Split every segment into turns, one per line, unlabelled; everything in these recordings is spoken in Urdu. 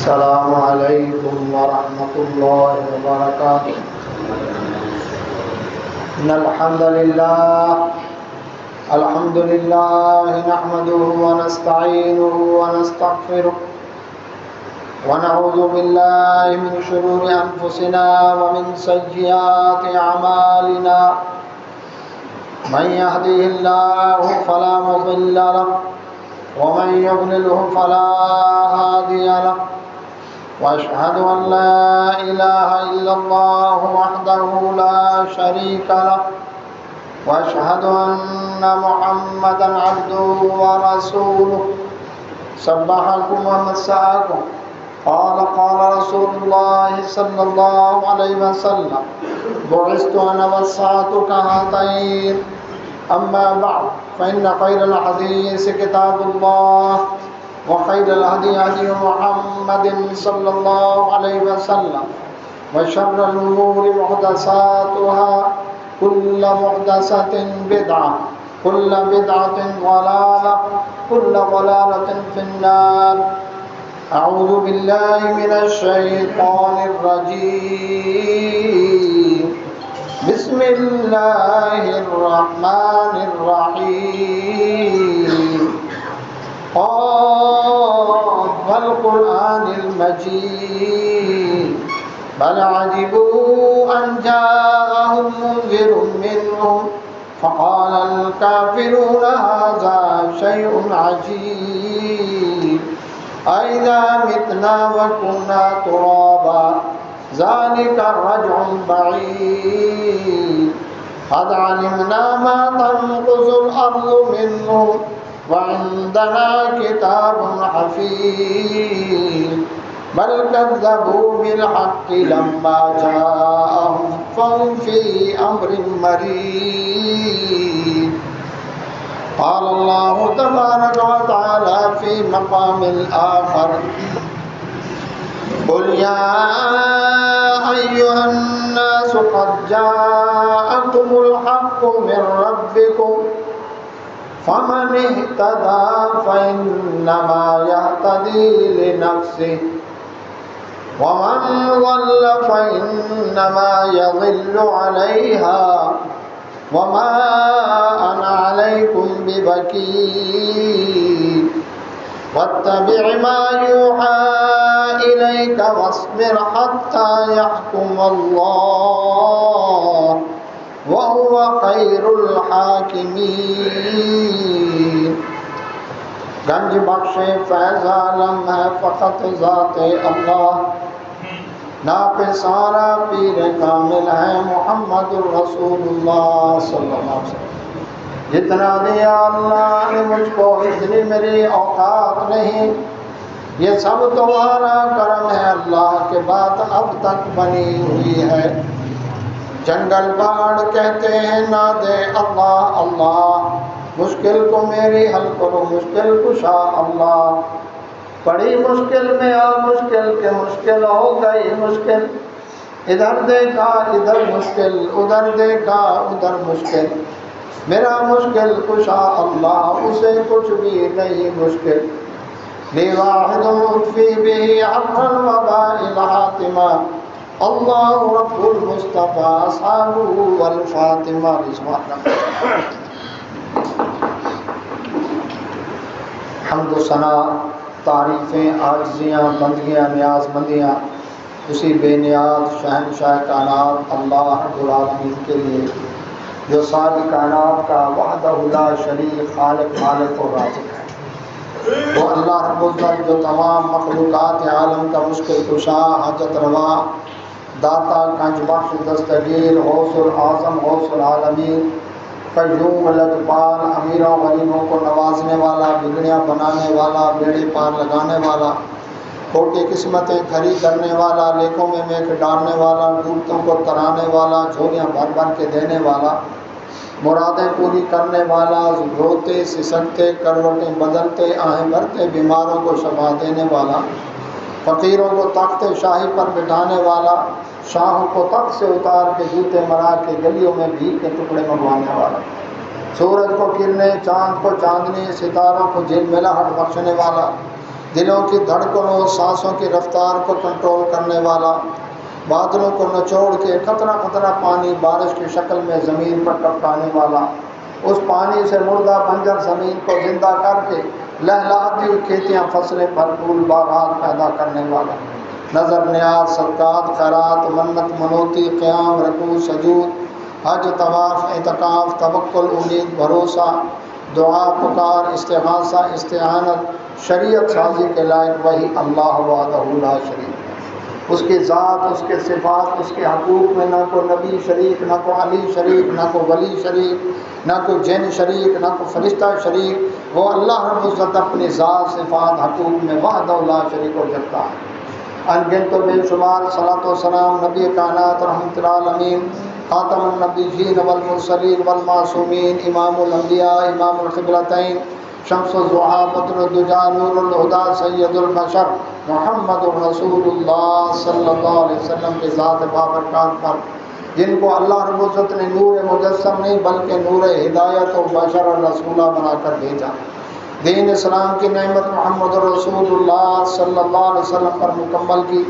السلام علیکم ورحمۃ اللہ وبرکاتہ۔ ان الحمد للہ نحمده ونستعینه ونستغفره ونعوذ باللہ من شرور انفسنا ومن سیئات اعمالنا، من يهده الله فلا مضل له ومن يضلله فلا هادي له، واشهد ان لا اله الا الله وحده لا شريك له، واشهد ان محمدا عبده ورسوله، صبحكم ومساكم، قال رسول الله صلى الله عليه وسلم بعثت انا والساعة كهاتين، اما بعد فان خير الحديث كتاب الله، وخير الهدي هدي محمد صلى الله عليه وسلم، وشر الامور محدثاتها، كل محدثة بدعة، كل بدعة ضلالة، كل ضلالة في النار۔ اعوذ باللہ من الشیطان الرجیم، بسم اللہ الرحمن الرحیم، قاف والقرآن المجید، بل عجبوا ان جاءهم منذر منهم فقال الكافرون هذا شيء عجيب، أَإِذَا مِتْنَا وَكُنَّا تُرَابًا ذَلِكَ الرَّجْعُ الْبَعِيدُ، قَدْ عَلِمْنَا مَا تَنقُصُ الْأَرْضُ مِنْهُمْ وَعِندَنَا كِتَابٌ حَفِيظٌ، بَلْ كَذَّبُوا بِالْحَقِّ لَمَّا جَاءَهُمْ فَهُمْ فِي أَمْرٍ مَرِيجٍ۔ قال اللہ تبارک و تعالی فی مقام آخر، قل یا ایہا الناس قد جاءکم الحق من ربکم، فمن اہتدى فإنما يهتدي لنفسه، ومن ضل فإنما يضل عليها، وما أنا عليكم بوكيل، واتبع ما يوحى إليك واصبر حتى يحكم الله وهو خير الحاكمين۔ گنج بخش فیض عالم ہے فقط ذات اللہ، ناپسارا پیر کامل ہے محمد الرسول اللہ صلی اللہ علیہ وسلم۔ جتنا دیا اللہ نے مجھ کو اتنی میری اوقات نہیں، یہ سب تمہارا کرم ہے، اللہ کے بات اب تک بنی ہوئی ہے۔ جنگل باڑ کہتے ہیں نہ دے اللہ اللہ، مشکل کو میری حل کرو مشکل کشا اللہ، بڑی مشکل میں آ مشکل کے مشکل ہو گئی مشکل، ادھر دیکھا ادھر مشکل ادھر دیکھا ادھر مشکل، میرا مشکل کشا اللہ اسے کچھ بھی نہیں مشکل، لی واحد مطفی بھی عبر الوباء الحاتمہ، اللہ رب المصطفیٰ صحابہ والفاطمہ رضوان۔ حمد و ثنا، تعریفیں، عاجزیاں، بندگیاں، نیاز مندیاں اسی بے نیاز شہنشاہ کائنات اللہ رب العالمین کے لیے، جو ساری کائنات کا وحدہ لا شریک خالق مالک و رازق ہے۔ وہ اللہ رب العزت جو تمام مخلوقات عالم کا مشکل کشا، حاجت روا، داتا، گنج بخش، دستگیر، غوث الاعظم، غوث العالمین، قیوم، لجپال، امیروں غریبوں کو نوازنے والا، بگڑیاں بنانے والا، بیڑے پار لگانے والا، کھوٹی قسمتیں کھری کرنے والا، لیکوں میں میک ڈالنے والا، ڈوبتوں کو ترانے والا، جھولیاں بھر بھر کے دینے والا، مرادیں پوری کرنے والا، روتے سسکتے کروٹیں بدلتے آہیں بھرتے بیماروں کو شفا دینے والا، فقیروں کو تخت شاہی پر بٹھانے والا، شاہوں کو تخت سے اتار کے جوتے مرا کے گلیوں میں بھیگ کے ٹکڑے منگوانے والا، سورج کو کرنے، چاند کو چاندنی، ستاروں کو جھلملاہٹ بخشنے والا، دلوں کی دھڑکنوں سانسوں کی رفتار کو کنٹرول کرنے والا، بادلوں کو نچوڑ کے قطرہ قطرہ پانی بارش کی شکل میں زمین پر ٹپکانے والا، اس پانی سے مردہ بنجر زمین کو زندہ کر کے لہلاتی ہوئی کھیتیاں فصلیں بھرپور باغات پیدا کرنے والا، نظر نیاز صدقات خیرات منت منوتی قیام رکوع سجود حج طواف اعتکاف توکل امید بھروسہ دعا پکار استغاثہ استعانت شریعت سازی کے لائق وہی اللہ وحدہ لا شریک ہے۔ اس کی ذات، اس کے صفات، اس کے حقوق میں نہ کوئی نبی شریک، نہ کوئی علی شریک، نہ کوئی ولی شریک، نہ کوئی جن شریک، نہ کوئی فرشتہ شریک۔ وہ اللہ رب العزت اپنی ذات صفات حقوق میں وحدہ لا شریک ہو جاتا ہے۔ انگنت و بے شمار صلاۃ و سلام نبی کائنات رحمۃ العالمین خاتم النبیین والمرسلین والمعصومین امام الانبیاء امام القبلتین شمس الضحیٰ بدر الدجیٰ نور الہدیٰ سید البشر محمد رسول اللہ صلی اللہ علیہ وسلم کے ذات بابرکات پر، جن کو اللہ رب العزت نے نور مجسم نہیں بلکہ نور ہدایت و بشر اور رسولہ بنا کر بھیجا، دین اسلام کی نعمت محمد رسول اللہ صلی اللہ علیہ وسلم پر مکمل کی۔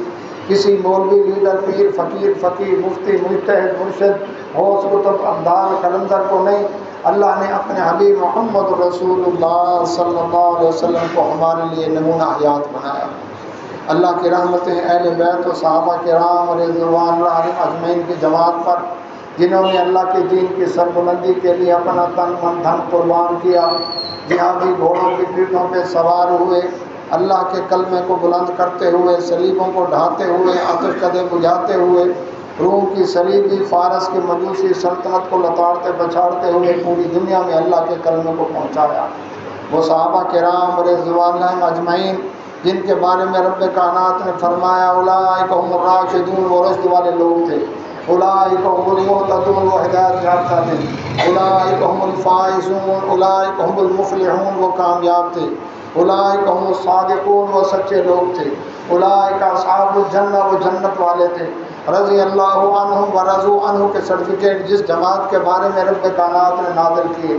کسی مولوی لیڈر پیر فقیر فقیر مفتی مجتہد مرشد غوث قطب ابدال قلندر کو نہیں، اللہ نے اپنے حبیب محمد رسول اللہ صلی اللہ علیہ وسلم کو ہمارے لیے نمونہ حیات بنایا۔ اللہ کی رحمتیں اہل بیت و صحابہ کرام اور رضوان اللہ علیہم اجمعین کی جماعت پر، جنہوں نے اللہ کے دین کی سربلندی کے لیے اپنا تن من دھن قربان کیا، جہادی گھوڑوں کی پیٹھوں پہ سوار ہوئے، اللہ کے کلمے کو بلند کرتے ہوئے، صلیبوں کو ڈھاتے ہوئے، آتش کدے بجھاتے ہوئے، روم کی صلیبی فارس کی مجوسی سلطنت کو لتاڑتے بچھاڑتے ہوئے پوری دنیا میں اللہ کے کلمے کو پہنچایا۔ وہ صحابہ کرام رضوان اللہ اجمعین جن کے بارے میں رب کائنات نے فرمایا اولئک هم الراشدون، وہ رشد والے لوگ تھے، اولئک هم المہتدون، وہ ہدایت یافتہ تھے، اولئک هم الفائزون، اولئک هم المفلحون، وہ کامیاب تھے، اولئک هم الصادقون، وہ سچے لوگ تھے، اولئک اصحاب الجنہ، وہ جنت والے تھے، رضی اللہ عنہم ورضوا عنہ کے سرٹیفکیٹ جس جماعت کے بارے میں رب کائنات نے نازل کیے،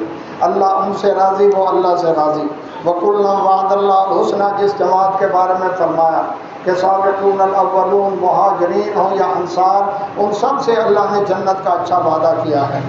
اللہ ان سے راضی، وہ اللہ سے راضی۔ وَكُلًّا وَعَدَ اللَّهُ الْحُسْنَىٰ جس جماعت کے بارے میں فرمایا کہ سابقون الاولون مہاجرین ہوں یا انصار، ان سب سے اللہ نے جنت کا اچھا وعدہ کیا ہے۔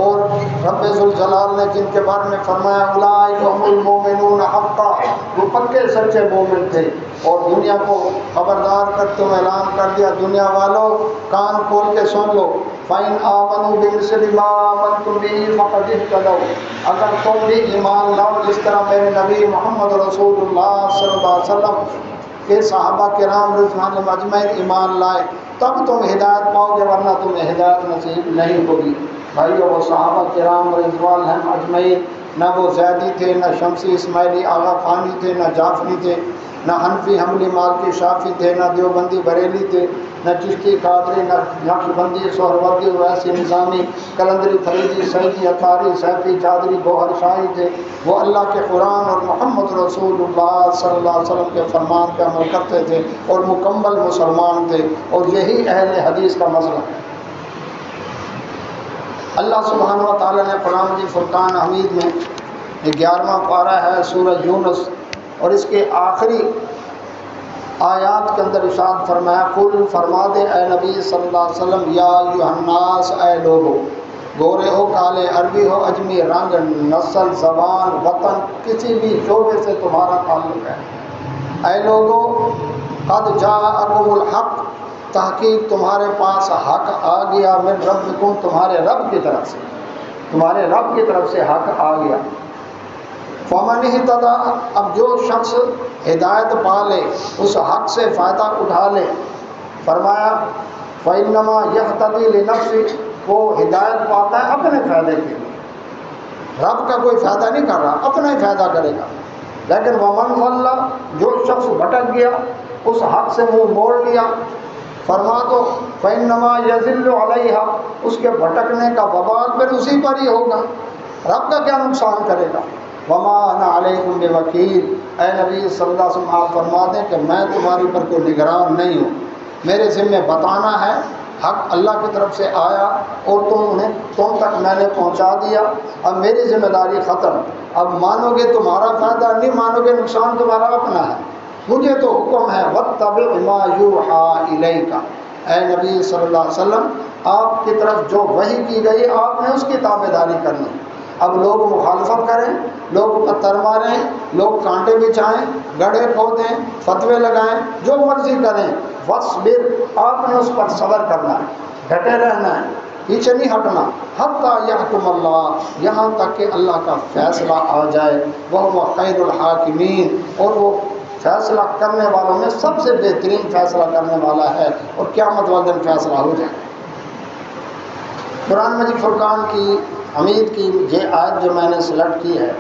اور رب ذوالجلال نے جن کے بارے میں فرمایا اولئک هم المؤمنون حقا، وہ پکے سچے مومن تھے، اور دنیا کو خبردار کرتے ہوئے اعلان کر دیا دنیا والوں کان کھول کے سن لو، فَإِنْ آمَنُوا بِمِثْلِ مَا آمَنْتُم بِهِ فَقَدِ اهْتَدَوْا، اگر تم بھی ایمان لاؤ جس طرح میرے نبی محمد رسول اللہ صلی اللہ علیہ وسلم کے صحابہ کرام رضوان اللہ اجمعین ایمان لائے تب تم ہدایت پاؤ گے، ورنہ تمہیں ہدایت نصیب نہیں ہوگی۔ بھائیو، وہ صحابہ کرام رضوان اللہ اجمعین نہ وہ زیدی تھے، نہ شمسی اسماعیلی آغا خانی تھے، نہ جعفری تھے، نہ حنفی حملی مالکی شافی تھے، نہ دیوبندی بریلی تھے، نہ چشتی قادری، نہ نقشبندی سہروردی ویسی نظامی قلندری فریدی سعیدی اطاری سیفی چادری گوہر شاہی تھے۔ وہ اللہ کے قرآن اور محمد رسول اللہ صلی اللہ علیہ وسلم کے فرمان پہ عمل کرتے تھے اور مکمل مسلمان تھے، اور یہی اہل حدیث کا مسئلہ ہے۔ اللہ سبحانہ و تعالیٰ نے قرآن مجید فرقان حمید میں 11واں پارہ ہے سورہ یونس، اور اس کے آخری آیات کے اندر ارشاد فرمایا قل فرما دے اے نبی صلی اللہ علیہ وسلم یا ایھا الناس، اے لوگو، گورے ہو کالے عربی ہو اجمی رنگ نسل زبان وطن کسی بھی شعبے سے تمہارا تعلق ہے، اے لوگو قد جاءکم الحق، تحقیق تمہارے پاس حق آ گیا، من ربکم، تمہارے رب کی طرف سے، تمہارے رب کی طرف سے حق آ گیا۔ فمن اہتدی، اب جو شخص ہدایت پا لے اس حق سے فائدہ اٹھا لے، فرمایا فإنما یہتدی لنفسہ، وہ ہدایت پاتا ہے اپنے فائدے کے لیے، رب کا کوئی فائدہ نہیں کر رہا، اپنا ہی فائدہ کرے گا۔ لیکن ومن ضل، جو شخص بھٹک گیا، اس حق سے منہ موڑ لیا، فرما دو فإنما یضل علیہا، اس کے بھٹکنے کا وبال پھر اسی پر ہی ہوگا، رب کا کیا نقصان کرے گا۔ وما انا علیکم بوکیل، اے نبی صلی اللہ علیہ وسلم آپ فرما دیں کہ میں تمہاری پر کوئی نگران نہیں ہوں، میرے ذمہ بتانا ہے، حق اللہ کی طرف سے آیا اور تم تک میں نے پہنچا دیا، اب میری ذمہ داری ختم، اب مانو گے تمہارا فائدہ، نہیں مانو گے نقصان تمہارا اپنا ہے۔ مجھے تو حکم ہے واتبع ما یوحی الیک، اے نبی صلی اللہ علیہ وسلم آپ کی طرف جو وحی کی گئی آپ نے اس کی تابع داری کرنی۔ اب لوگ مخالفت کریں، لوگ پتھر ماریں، لوگ کانٹے بچھائیں، گڑھے کھودیں، فتوے لگائیں، جو مرضی کریں، وَاصْبِرْ آپ نے اس پر صبر کرنا ہے، ڈٹے رہنا ہے، پیچھے نہیں ہٹنا، حتیٰ یحکم اللہ یہاں تک کہ اللہ کا فیصلہ آ جائے، وَهُوَ خَيْرُ الْحَاكِمِينَ اور وہ فیصلہ کرنے والوں میں سب سے بہترین فیصلہ کرنے والا ہے، اور قیامت والے دن فیصلہ ہو جائے۔ قرآن مجید فرقان کی حمید کی یہ آیت جو میں نے سلیکٹ کی ہے،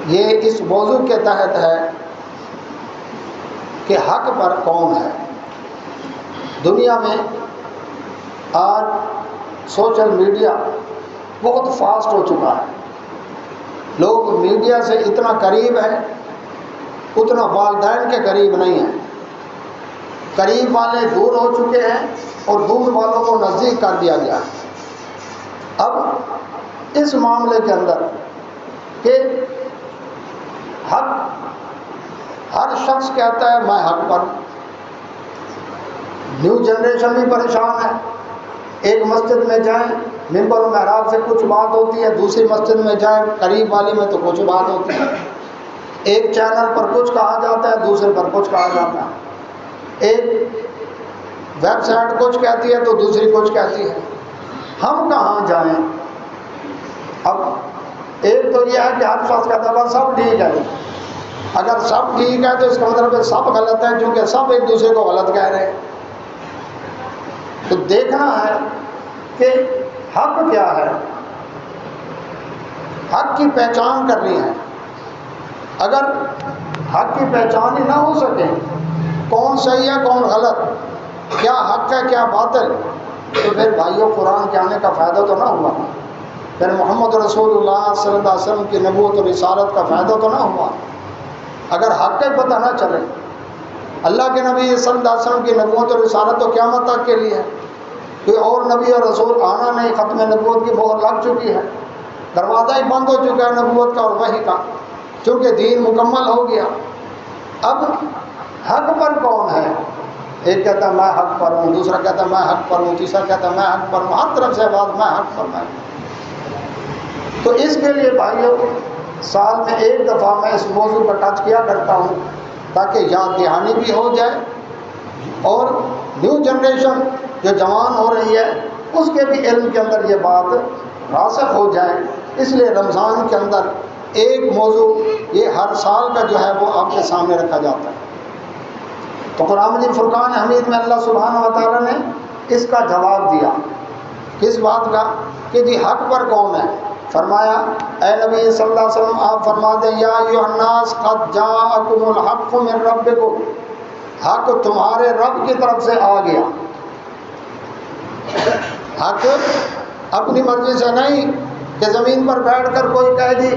یہ اس موضوع کے تحت ہے کہ حق پر کون ہے۔ دنیا میں آج سوشل میڈیا بہت فاسٹ ہو چکا ہے، لوگ میڈیا سے اتنا قریب ہیں اتنا والدین کے قریب نہیں ہیں، قریب والے دور ہو چکے ہیں اور دور والوں کو نزدیک کر دیا گیا ہے۔ اب اس معاملے کے اندر کہ حق، ہر شخص کہتا ہے میں حق پر ہوں، نیو جنریشن بھی پریشان ہے، ایک مسجد میں جائیں ممبر و محراب سے کچھ بات ہوتی ہے، دوسری مسجد میں جائیں قریب والی میں تو کچھ بات ہوتی ہے، ایک چینل پر کچھ کہا جاتا ہے دوسرے پر کچھ کہا جاتا ہے، ایک ویب سائٹ کچھ کہتی ہے تو دوسری کچھ کہتی ہے، ہم کہاں جائیں؟ اب ایک تو یہ ہے کہ ہر شخص کہتا ہے سب ٹھیک ہے، اگر سب ٹھیک ہے تو اس کا مطلب ہے سب غلط ہے، کیونکہ سب ایک دوسرے کو غلط کہہ رہے ہیں۔ تو دیکھنا ہے کہ حق کیا ہے، حق کی پہچان کرنی ہے۔ اگر حق کی پہچان ہی نہ ہو سکے، کون صحیح ہے کون غلط، کیا حق ہے کیا باطل، تو پھر بھائیوں قرآن کے آنے کا فائدہ تو نہ ہوا، پھر محمد رسول اللہ صلی اللہ علیہ وسلم کی نبوت اور رسالت کا فائدہ تو نہ ہوا۔ اگر حق کا پتہ نہ چلے، اللہ کے نبی صلی اللہ علیہ وسلم کی نبوت اور رسالت تو قیامت تک کے لیے ہے، کوئی اور نبی اور رسول آنا نہیں، ختم نبوت کی مہر لگ چکی ہے، دروازہ ہی بند ہو چکا ہے نبوت کا اور وحی کا، چونکہ دین مکمل ہو گیا۔ اب حق پر کون ہے؟ ایک کہتا ہے میں حق پر ہوں، دوسرا کہتا ہے میں حق پر ہوں، تیسرا کہتا ہے میں حق پر ہوں، ہر طرف سے بات میں حق پر ہوں۔ تو اس کے لیے بھائیوں سال میں ایک دفعہ میں اس موضوع پر ٹچ کیا کرتا ہوں تاکہ یاد دہانی بھی ہو جائے اور نیو جنریشن جو جوان ہو رہی ہے اس کے بھی علم کے اندر یہ بات راسخ ہو جائے۔ اس لیے رمضان کے اندر ایک موضوع یہ ہر سال کا جو ہے وہ آپ کے سامنے رکھا جاتا ہے۔ تو قرآن مجید فرقان حمید میں اللہ سبحانہ و تعالیٰ نے اس کا جواب دیا، کس بات کا کہ جی حق پر کون ہے؟ فرمایا اے نبی صلی اللہ علیہ وسلم آپ فرما دیں یا ایھا الناس قد جاءکم الحق من ربکم، حق تمہارے رب کی طرف سے آ گیا۔ حق اپنی مرضی سے نہیں کہ زمین پر بیٹھ کر کوئی کہے جی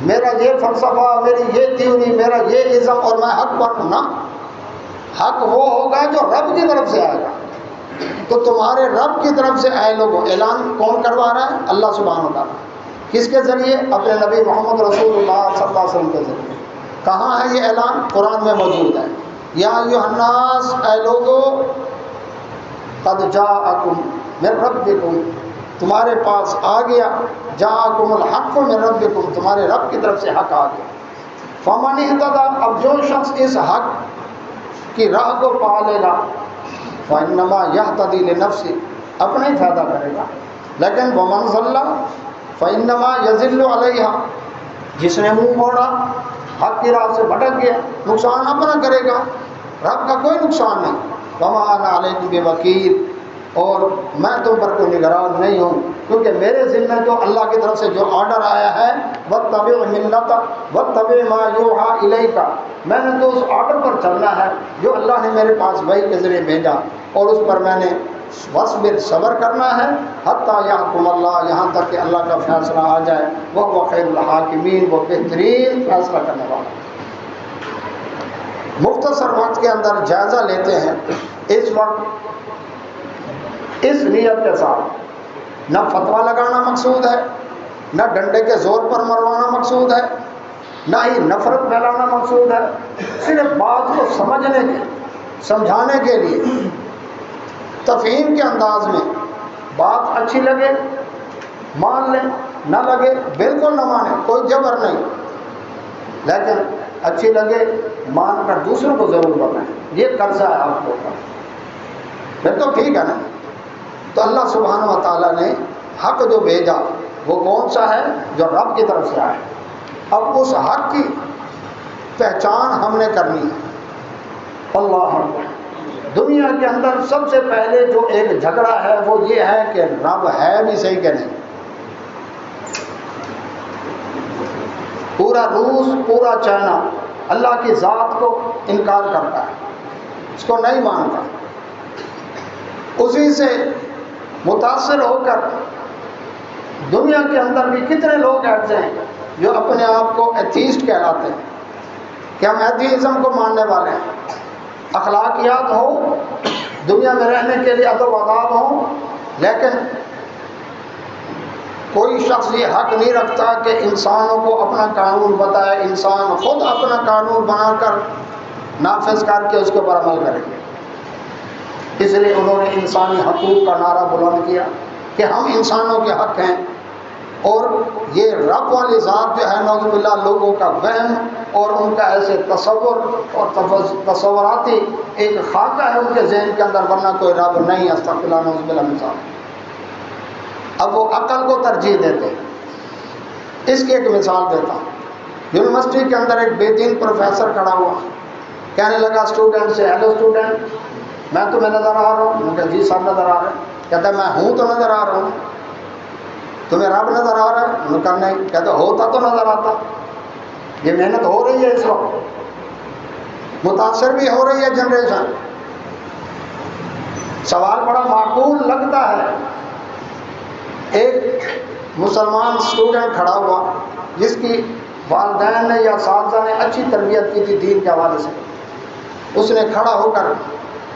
میرا یہ فلسفہ، میری یہ تھیوری، میرا یہ ازم اور میں حق پر ہوں، نہ، حق وہ ہوگا جو رب کی طرف سے آئے گا۔ تو تمہارے رب کی طرف سے اے لوگوں، اعلان کون کروا رہا ہے؟ اللہ سبحانہ و تعالیٰ۔ کس کے ذریعے؟ اپنے نبی محمد رسول اللہ صلی اللہ علیہ وسلم کے ذریعے۔ کہاں ہے یہ اعلان؟ قرآن میں موجود ہے، یا ایھا الناس اے لوگوں قد جاءکم من ربکم، تمہارے پاس آ گیا، جاءکم الحق من ربکم، تمہارے رب کی طرف سے حق آ گیا۔ فمن اہتدی، اب جو شخص اس حق کی راہ کو پا لے گا، فانما یہتدی لنفسہ، اپنا ہی فائدہ کرے گا، لیکن ومن ضل فانما یضل علیہا، جس نے منہ موڑا حق کی راہ سے بھٹک گیا نقصان اپنا کرے گا، رب کا کوئی نقصان نہیں۔ وما انا علیکم بوکیل، اور میں تم پر کوئی نگران نہیں ہوں، کیونکہ میرے ذمہ تو اللہ کی طرف سے جو آرڈر آیا ہے واتبع ملۃ واتبع ما یوحی الیک، میں نے تو اس آرڈر پر چلنا ہے جو اللہ نے میرے پاس وحی کے ذریعے بھیجا، اور اس پر میں نے وصبر صبر کرنا ہے حتیٰ یحکم اللہ، یہاں تک کہ اللہ کا فیصلہ آ جائے، وہ خیر الحاکمین، وہ بہترین فیصلہ کرنے والا۔ مختصر وقت کے اندر جائزہ لیتے ہیں اس وقت اس نیت کے ساتھ، نہ فتویٰ لگانا مقصود ہے، نہ ڈنڈے کے زور پر مروانا مقصود ہے، نہ ہی نفرت پھیلانا مقصود ہے، صرف بات کو سمجھنے کے، سمجھانے کے لیے تفہیم کے انداز میں بات اچھی لگے مان لیں، نہ لگے بالکل نہ مانیں، کوئی جبر نہیں، لیکن اچھی لگے مان کر دوسروں کو ضرور بتائیں یہ قرضہ ہے آپ کو، پھر تو ٹھیک ہے نا۔ تو اللہ سبحانہ و تعالیٰ نے حق جو بھیجا وہ کون سا ہے؟ جو رب کی طرف سے آئے۔ اب اس حق کی پہچان ہم نے کرنی ہے۔ اللہ اکبر۔ دنیا کے اندر سب سے پہلے جو ایک جھگڑا ہے وہ یہ ہے کہ رب ہے بھی صحیح کہ نہیں۔ پورا روس، پورا چائنا اللہ کی ذات کو انکار کرتا ہے، اس کو نہیں مانتا۔ اسی سے متاثر ہو کر دنیا کے اندر بھی کتنے لوگ ایسے ہیں جو اپنے آپ کو ایتھیسٹ کہلاتے ہیں کہ ہم ایتھیزم کو ماننے والے ہیں، اخلاقیات ہو، دنیا میں رہنے کے لیے ادب و آداب ہوں، لیکن کوئی شخص یہ حق نہیں رکھتا کہ انسانوں کو اپنا قانون بتائے، انسان خود اپنا قانون بنا کر نافذ کر کے اس کے اوپر عمل کرے گے۔ اس لیے انہوں نے انسانی حقوق کا نعرہ بلند کیا کہ ہم انسانوں کے حق ہیں، اور یہ رب والی ذات جو ہے نعوذ باللہ لوگوں کا وہم اور ان کا ایسے تصور اور تصوراتی ایک خاکہ ہے ان کے ذہن کے اندر، ورنہ کوئی رب نہیں، استغفر اللہ نعوذ باللہ من ذالک۔ اب وہ عقل کو ترجیح دیتے ہیں۔ اس کی ایک مثال دیتا ہوں۔ یونیورسٹی کے اندر ایک بے دین پروفیسر کھڑا ہوا، کہنے لگا اسٹوڈنٹ سے، ہیلو اسٹوڈنٹ میں تمہیں نظر آ رہا ہوں؟ میں کہا جی صاحب نظر آ رہا ہے۔ کہتا ہے میں ہوں تو نظر آ رہا ہوں، تمہیں رب نظر آ رہا ہے؟ میں کہا نہیں۔ کہتا ہوتا تو نظر آتا۔ یہ محنت ہو رہی ہے اس وقت، متاثر بھی ہو رہی ہے جنریشن۔ سوال بڑا معقول لگتا ہے۔ ایک مسلمان اسٹوڈنٹ کھڑا ہوا جس کی والدین نے یا اساتذہ نے اچھی تربیت کی تھی دین کے حوالے سے، اس نے کھڑا ہو کر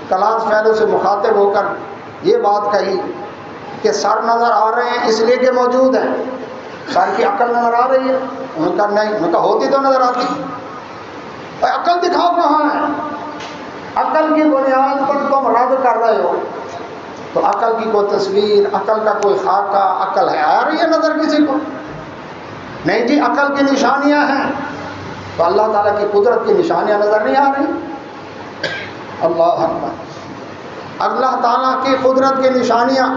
کلاس فیلو سے مخاطب ہو کر یہ بات کہی کہ سر نظر آ رہے ہیں اس لیے کہ موجود ہیں، سر کی عقل نظر آ رہی ہے؟ انہوں نے کہا نہیں۔ انہوں نے کہا ہوتی تو نظر آتی، عقل دکھاؤ کہاں ہے؟ عقل کی بنیاد پر تم رد کر رہے ہو، تو عقل کی کوئی تصویر، عقل کا کوئی خاکہ، عقل ہے آ رہی ہے نظر کسی کو؟ نہیں جی، عقل کی نشانیاں ہیں، تو اللہ تعالیٰ کی قدرت کی نشانیاں نظر نہیں آ رہی؟ اللہ اکبر۔ اللہ تعالیٰ کی قدرت کی نشانیاں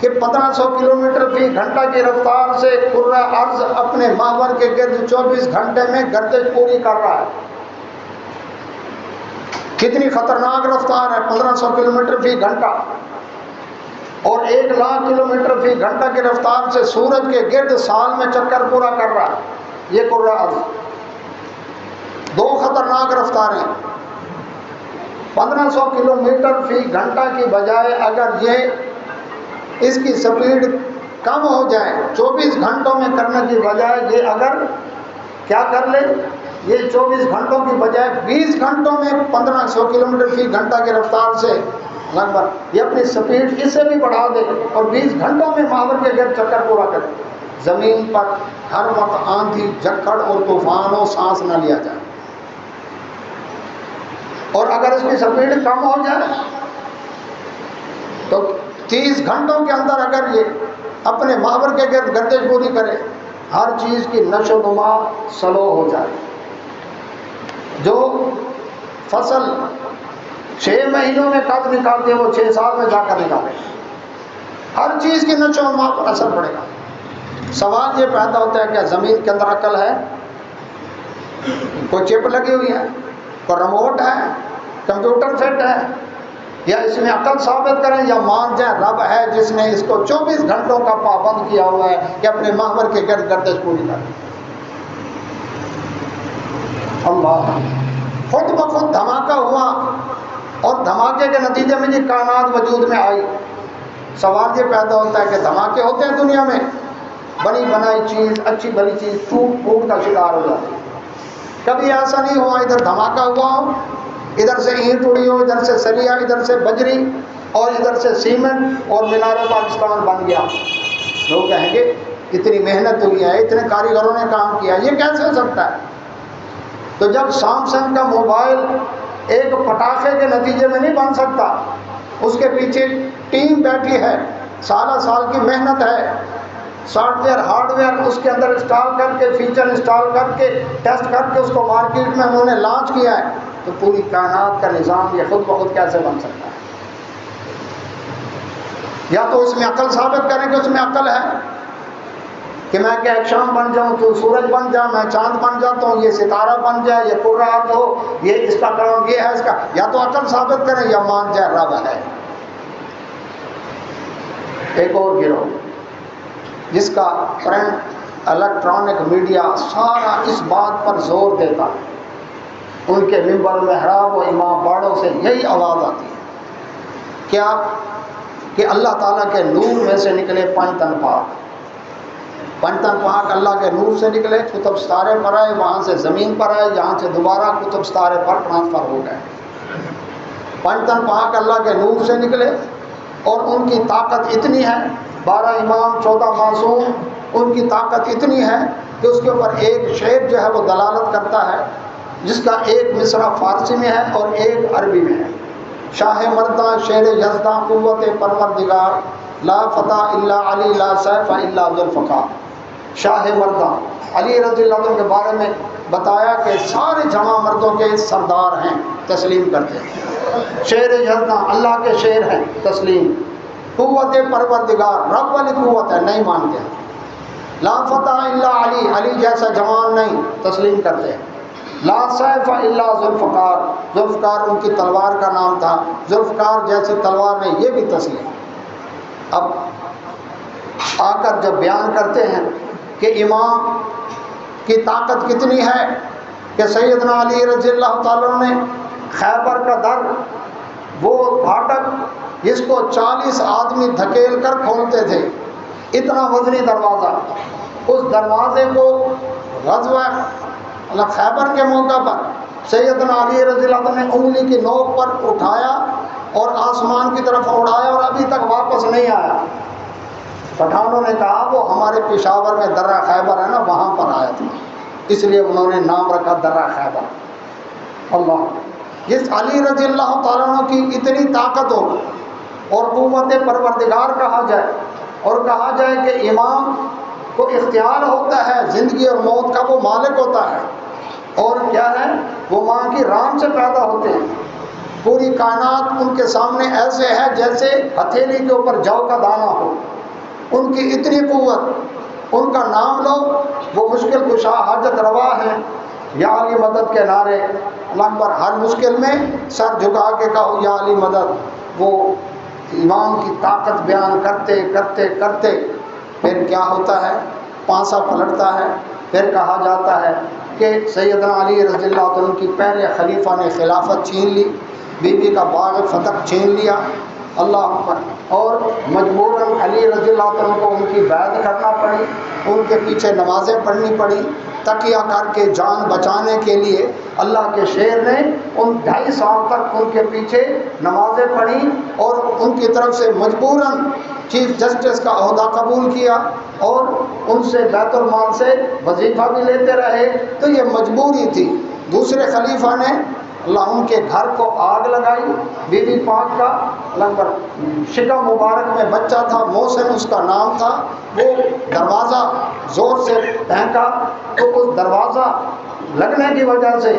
کہ 1500 کلومیٹر فی گھنٹہ کی رفتار سے کرۂ ارض اپنے محور کے گرد 24 گھنٹے میں گردش پوری کر رہا ہے۔ کتنی خطرناک رفتار ہے، 1500 کلومیٹر فی گھنٹہ، اور 1,00,000 کلومیٹر فی گھنٹہ کی رفتار سے سورج کے گرد سال میں چکر پورا کر رہا ہے یہ کرۂ ارض۔ دو خطرناک رفتاریں، 1500 کلومیٹر فی گھنٹہ کی بجائے اگر یہ اس کی سپیڈ کم ہو جائے، 24 گھنٹوں میں کرنے کی بجائے یہ اگر کیا کر لے، یہ 24 گھنٹوں کی بجائے 20 گھنٹوں میں 1500 کلومیٹر فی گھنٹہ کی رفتار سے لگ بھگ یہ اپنی سپیڈ اس سے بھی بڑھا دے اور 20 گھنٹوں میں محور کے گرد چکر پورا کرے، زمین پر ہر وقت آندھی جھکڑ اور طوفان ہو، سانس نہ لیا جائے، اور اگر اس کی سپیڈ کم ہو جائے تو 30 گھنٹوں کے اندر اگر یہ اپنے محور کے گرد گردش پوری کرے، ہر چیز کی نشو و نما سلو ہو جائے۔ جو فصل 6 مہینوں میں قد نکالتے وہ 6 سال میں جا کر نکالے، ہر چیز کی نشو و نما پر اثر پڑے گا۔ سوال یہ پیدا ہوتا ہے کہ زمین کے اندر عقل ہے؟ کوئی چپ لگی ہوئی ہے، کوئی ریموٹ ہے، کمپیوٹر سیٹ ہے، یا اس میں عقل ثابت کریں یا مان جائیں رب ہے جس نے اس کو 24 گھنٹوں کا پابند کیا ہوا ہے کہ اپنے محور کے گرد گردش پوری کرے۔ اللہ خود بخود دھماکہ ہوا اور دھماکے کے نتیجے میں یہ کائنات وجود میں آئی۔ سوال یہ پیدا ہوتا ہے کہ دھماکے ہوتے ہیں دنیا میں، بنی بنائی چیز، اچھی بھلی چیز ٹوٹ پھوٹ کا شکار ہو جاتی ہے۔ کبھی ایسا نہیں ہوا ادھر دھماکہ ہوا ہو، ادھر سے اینٹ اڑی ہو، ادھر سے سریا، ادھر سے بجری اور ادھر سے سیمنٹ اور مینار پاکستان بن گیا۔ لوگ کہیں گے اتنی محنت ہوئی ہے، اتنے کاریگروں نے کام کیا، یہ کیسے ہو سکتا ہے؟ تو جب سیمسنگ کا موبائل ایک پٹاخے کے نتیجے میں نہیں بن سکتا، اس کے پیچھے ٹیم بیٹھی ہے، سالہ سال کی محنت ہے، سافٹ ویئر ہارڈ ویئر اس کے اندر انسٹال کر کے، فیچر انسٹال کر کے، ٹیسٹ کر کے اس کو مارکیٹ میں انہوں نے لانچ کیا ہے، تو پوری کائنات کا نظام یہ خود بخود کیسے بن سکتا ہے؟ یا تو اس میں عقل ثابت کریں کہ اس میں عقل ہے، کہ میں کہ ایک شام بن جاؤں، تو سورج بن جا، میں چاند بن جاتا ہوں، یہ ستارہ بن جائے، یہ قرآن ہو، یہ اس کا کام یہ ہے، اس کا، یا تو عقل ثابت کریں یا مان جائے رب ہے۔ ایک اور گروہ جس کا پرنٹ الیکٹرانک میڈیا سارا اس بات پر زور دیتا ہے، ان کے منبر محراب و امام باڑوں سے یہی آواز آتی ہے، کیا کہ اللہ تعالیٰ کے نور میں سے نکلے پنجتن پاک، پنجتن پاک اللہ کے نور سے نکلے، کتب ستارے پر آئے، وہاں سے زمین پر آئے، جہاں سے دوبارہ کتب ستارے پر ٹرانسفر ہو گئے۔ پنجتن پاک اللہ کے نور سے نکلے، اور ان کی طاقت اتنی ہے، 12 امام 14 معصوم، ان کی طاقت اتنی ہے کہ اس کے اوپر ایک شعر جو ہے وہ دلالت کرتا ہے، جس کا ایک مصرع فارسی میں ہے اور ایک عربی میں ہے۔ شاہ مرداں شیر یزداں قوت پروردگار، لا فتح الا علی لا سیف الا ذوالفقار۔ شاہ مرداں علی رضی اللہ عنہ کے بارے میں بتایا کہ سارے جمع مردوں کے سردار ہیں، تسلیم کرتے ہیں۔ شیر یزداں اللہ کے شیر ہیں، تسلیم۔ قوت پروردگار رب والی قوت ہے، نہیں مانتے ہیں۔ لا فتح الا علی، علی جیسا جوان نہیں، تسلیم کرتے ہیں۔ لا سیف الا ذوالفقار، ذوالفقار ان کی تلوار کا نام تھا، ذوالفقار جیسی تلوار نہیں، یہ بھی تسلیم۔ اب آ کر جب بیان کرتے ہیں کہ امام کی طاقت کتنی ہے، کہ سیدنا علی رضی اللہ تعالیٰ نے خیبر کا در، وہ پھاٹک جس کو 40 آدمی دھکیل کر کھولتے تھے، اتنا وزنی دروازہ، اس دروازے کو غزوہ خیبر کے موقع پر سیدنا علی رضی اللہ عنہ نے انگلی کی نوک پر اٹھایا اور آسمان کی طرف اڑایا، اور ابھی تک واپس نہیں آیا۔ پٹھانوں نے کہا وہ ہمارے پشاور میں درہ خیبر ہے نا، وہاں پر آیا تھا، اس لیے انہوں نے نام رکھا درہ خیبر۔ اللہ، جس علی رضی اللہ تعالیٰ عنہ کی اتنی طاقت ہو اور قوت پروردگار کہا جائے، اور کہا جائے کہ امام کو اختیار ہوتا ہے، زندگی اور موت کا وہ مالک ہوتا ہے، اور کیا ہے وہ ماں کی رام سے پیدا ہوتے ہیں، پوری کائنات ان کے سامنے ایسے ہے جیسے ہتھیلی کے اوپر جو کا دانہ ہو، ان کی اتنی قوت، ان کا نام لو، وہ مشکل کشا حاجت روا ہیں، یا علی مدد کے نعرے اللہ پر، ہر مشکل میں سر جھکا کے کہو یا علی مدد۔ وہ امام کی طاقت بیان کرتے کرتے کرتے پھر کیا ہوتا ہے، پانسا پلٹتا ہے، پھر کہا جاتا ہے کہ سیدنا علی رضی اللہ عنہ کی پہلے خلیفہ نے خلافت چھین لی، بی بی کا باغ فتح چھین لیا، اللہ اکبر، اور مجبوراً علی رضی اللہ عنہ کو ان کی بیعت کرنا پڑی، ان کے پیچھے نمازیں پڑھنی پڑی، تکیہ کر کے جان بچانے کے لیے اللہ کے شیر نے ان 2.5 سال تک ان کے پیچھے نمازیں پڑھی، اور ان کی طرف سے مجبوراً چیف جسٹس کا عہدہ قبول کیا، اور ان سے بیت المال سے وظیفہ بھی لیتے رہے، تو یہ مجبوری تھی۔ دوسرے خلیفہ نے اللہ ان کے گھر کو آگ لگائی، بی بی پاک کا لگ بھگ شکم مبارک میں بچہ تھا، محسن اس کا نام تھا، وہ دروازہ زور سے پھینکا تو اس دروازہ لگنے کی وجہ سے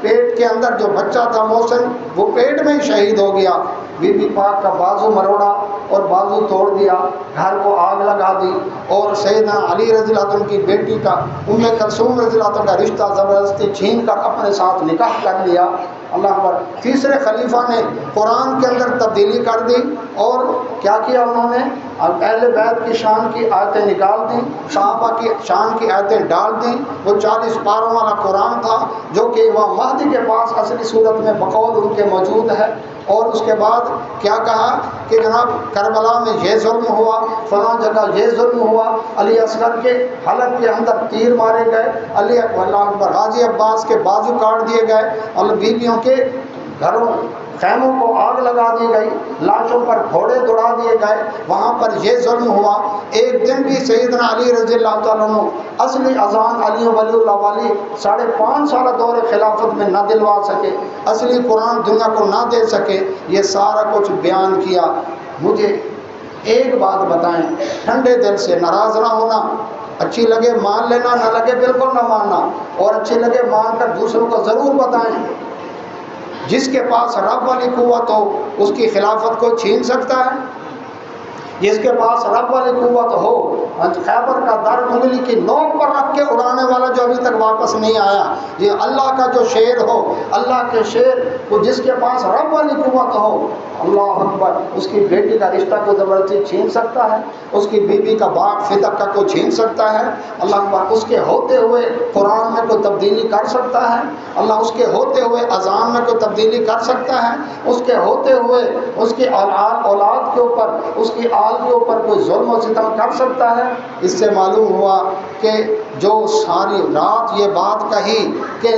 پیٹ کے اندر جو بچہ تھا محسن، وہ پیٹ میں ہی شہید ہو گیا۔ بی بی پاک کا بازو مروڑا اور بازو توڑ دیا، گھر کو آگ لگا دی، اور سیدنا علی رضی اللہ عنہ کی بیٹی کا ام کلثوم رضی اللہ عنہ کا رشتہ زبردستی چھین کر اپنے ساتھ نکاح کر لیا۔ اللہ پر تیسرے خلیفہ نے قرآن کے اندر تبدیلی کر دی، اور کیا کیا انہوں نے، اہل بیت کی شان کی آیتیں نکال دیں، صحابہ کی شان کی آیتیں ڈال دیں۔ وہ 40 پاروں والا قرآن تھا جو کہ امام مہدی کے پاس اصلی صورت میں بقول ان کے موجود ہے، اور اس کے بعد کیا کہا کہ جناب کربلا میں یہ ظلم ہوا، فلاں جگہ یہ ظلم ہوا، علی اصغر کے حلق کے اندر تیر مارے گئے، علی غازی عباس کے بازو کاٹ دیے گئے، اور بیویوں کے گھروں خیموں کو آگ لگا دی گئی، لاشوں پر گھوڑے دوڑا دیے گئے، وہاں پر یہ ظلم ہوا۔ ایک دن بھی سیدنا علی رضی اللہ تعالیٰ عنہ اصلی اذان علی ولی اللہ والی 5.5 سال دور خلافت میں نہ دلوا سکے، اصلی قرآن دنیا کو نہ دے سکے، یہ سارا کچھ بیان کیا۔ مجھے ایک بات بتائیں، ٹھنڈے دل سے ناراض نہ ہونا، اچھی لگے مان لینا، نہ لگے بالکل نہ ماننا، اور اچھی لگے مان کر دوسروں کو ضرور بتائیں۔ جس کے پاس رب والی قوت ہو اس کی خلافت کو چھین سکتا ہے؟ جس کے پاس رب والی قوت ہو، خیبر کا در انگلی کی نوک پر رکھ کے اڑانے والا جو ابھی تک واپس نہیں آیا، یہ اللہ کا جو شیر ہو، اللہ کے شیر کو جس کے پاس رب والی قوت ہو، اللہ اکبر، اس کی بیٹی کا رشتہ کو زبردستی چھین سکتا ہے؟ اس کی بیوی کا باپ فتق کا کو چھین سکتا ہے؟ اللہ اکبر، اس کے ہوتے ہوئے قرآن میں کوئی تبدیلی کر سکتا ہے؟ اللہ اس کے ہوتے ہوئے اذان میں کوئی تبدیلی کر سکتا ہے؟ اس کے ہوتے ہوئے اس کی اولاد کے اوپر، اس کی آل کے اوپر کوئی ظلم و ستم کر سکتا ہے؟ اس سے معلوم ہوا کہ جو ساری رات یہ بات کہی کہ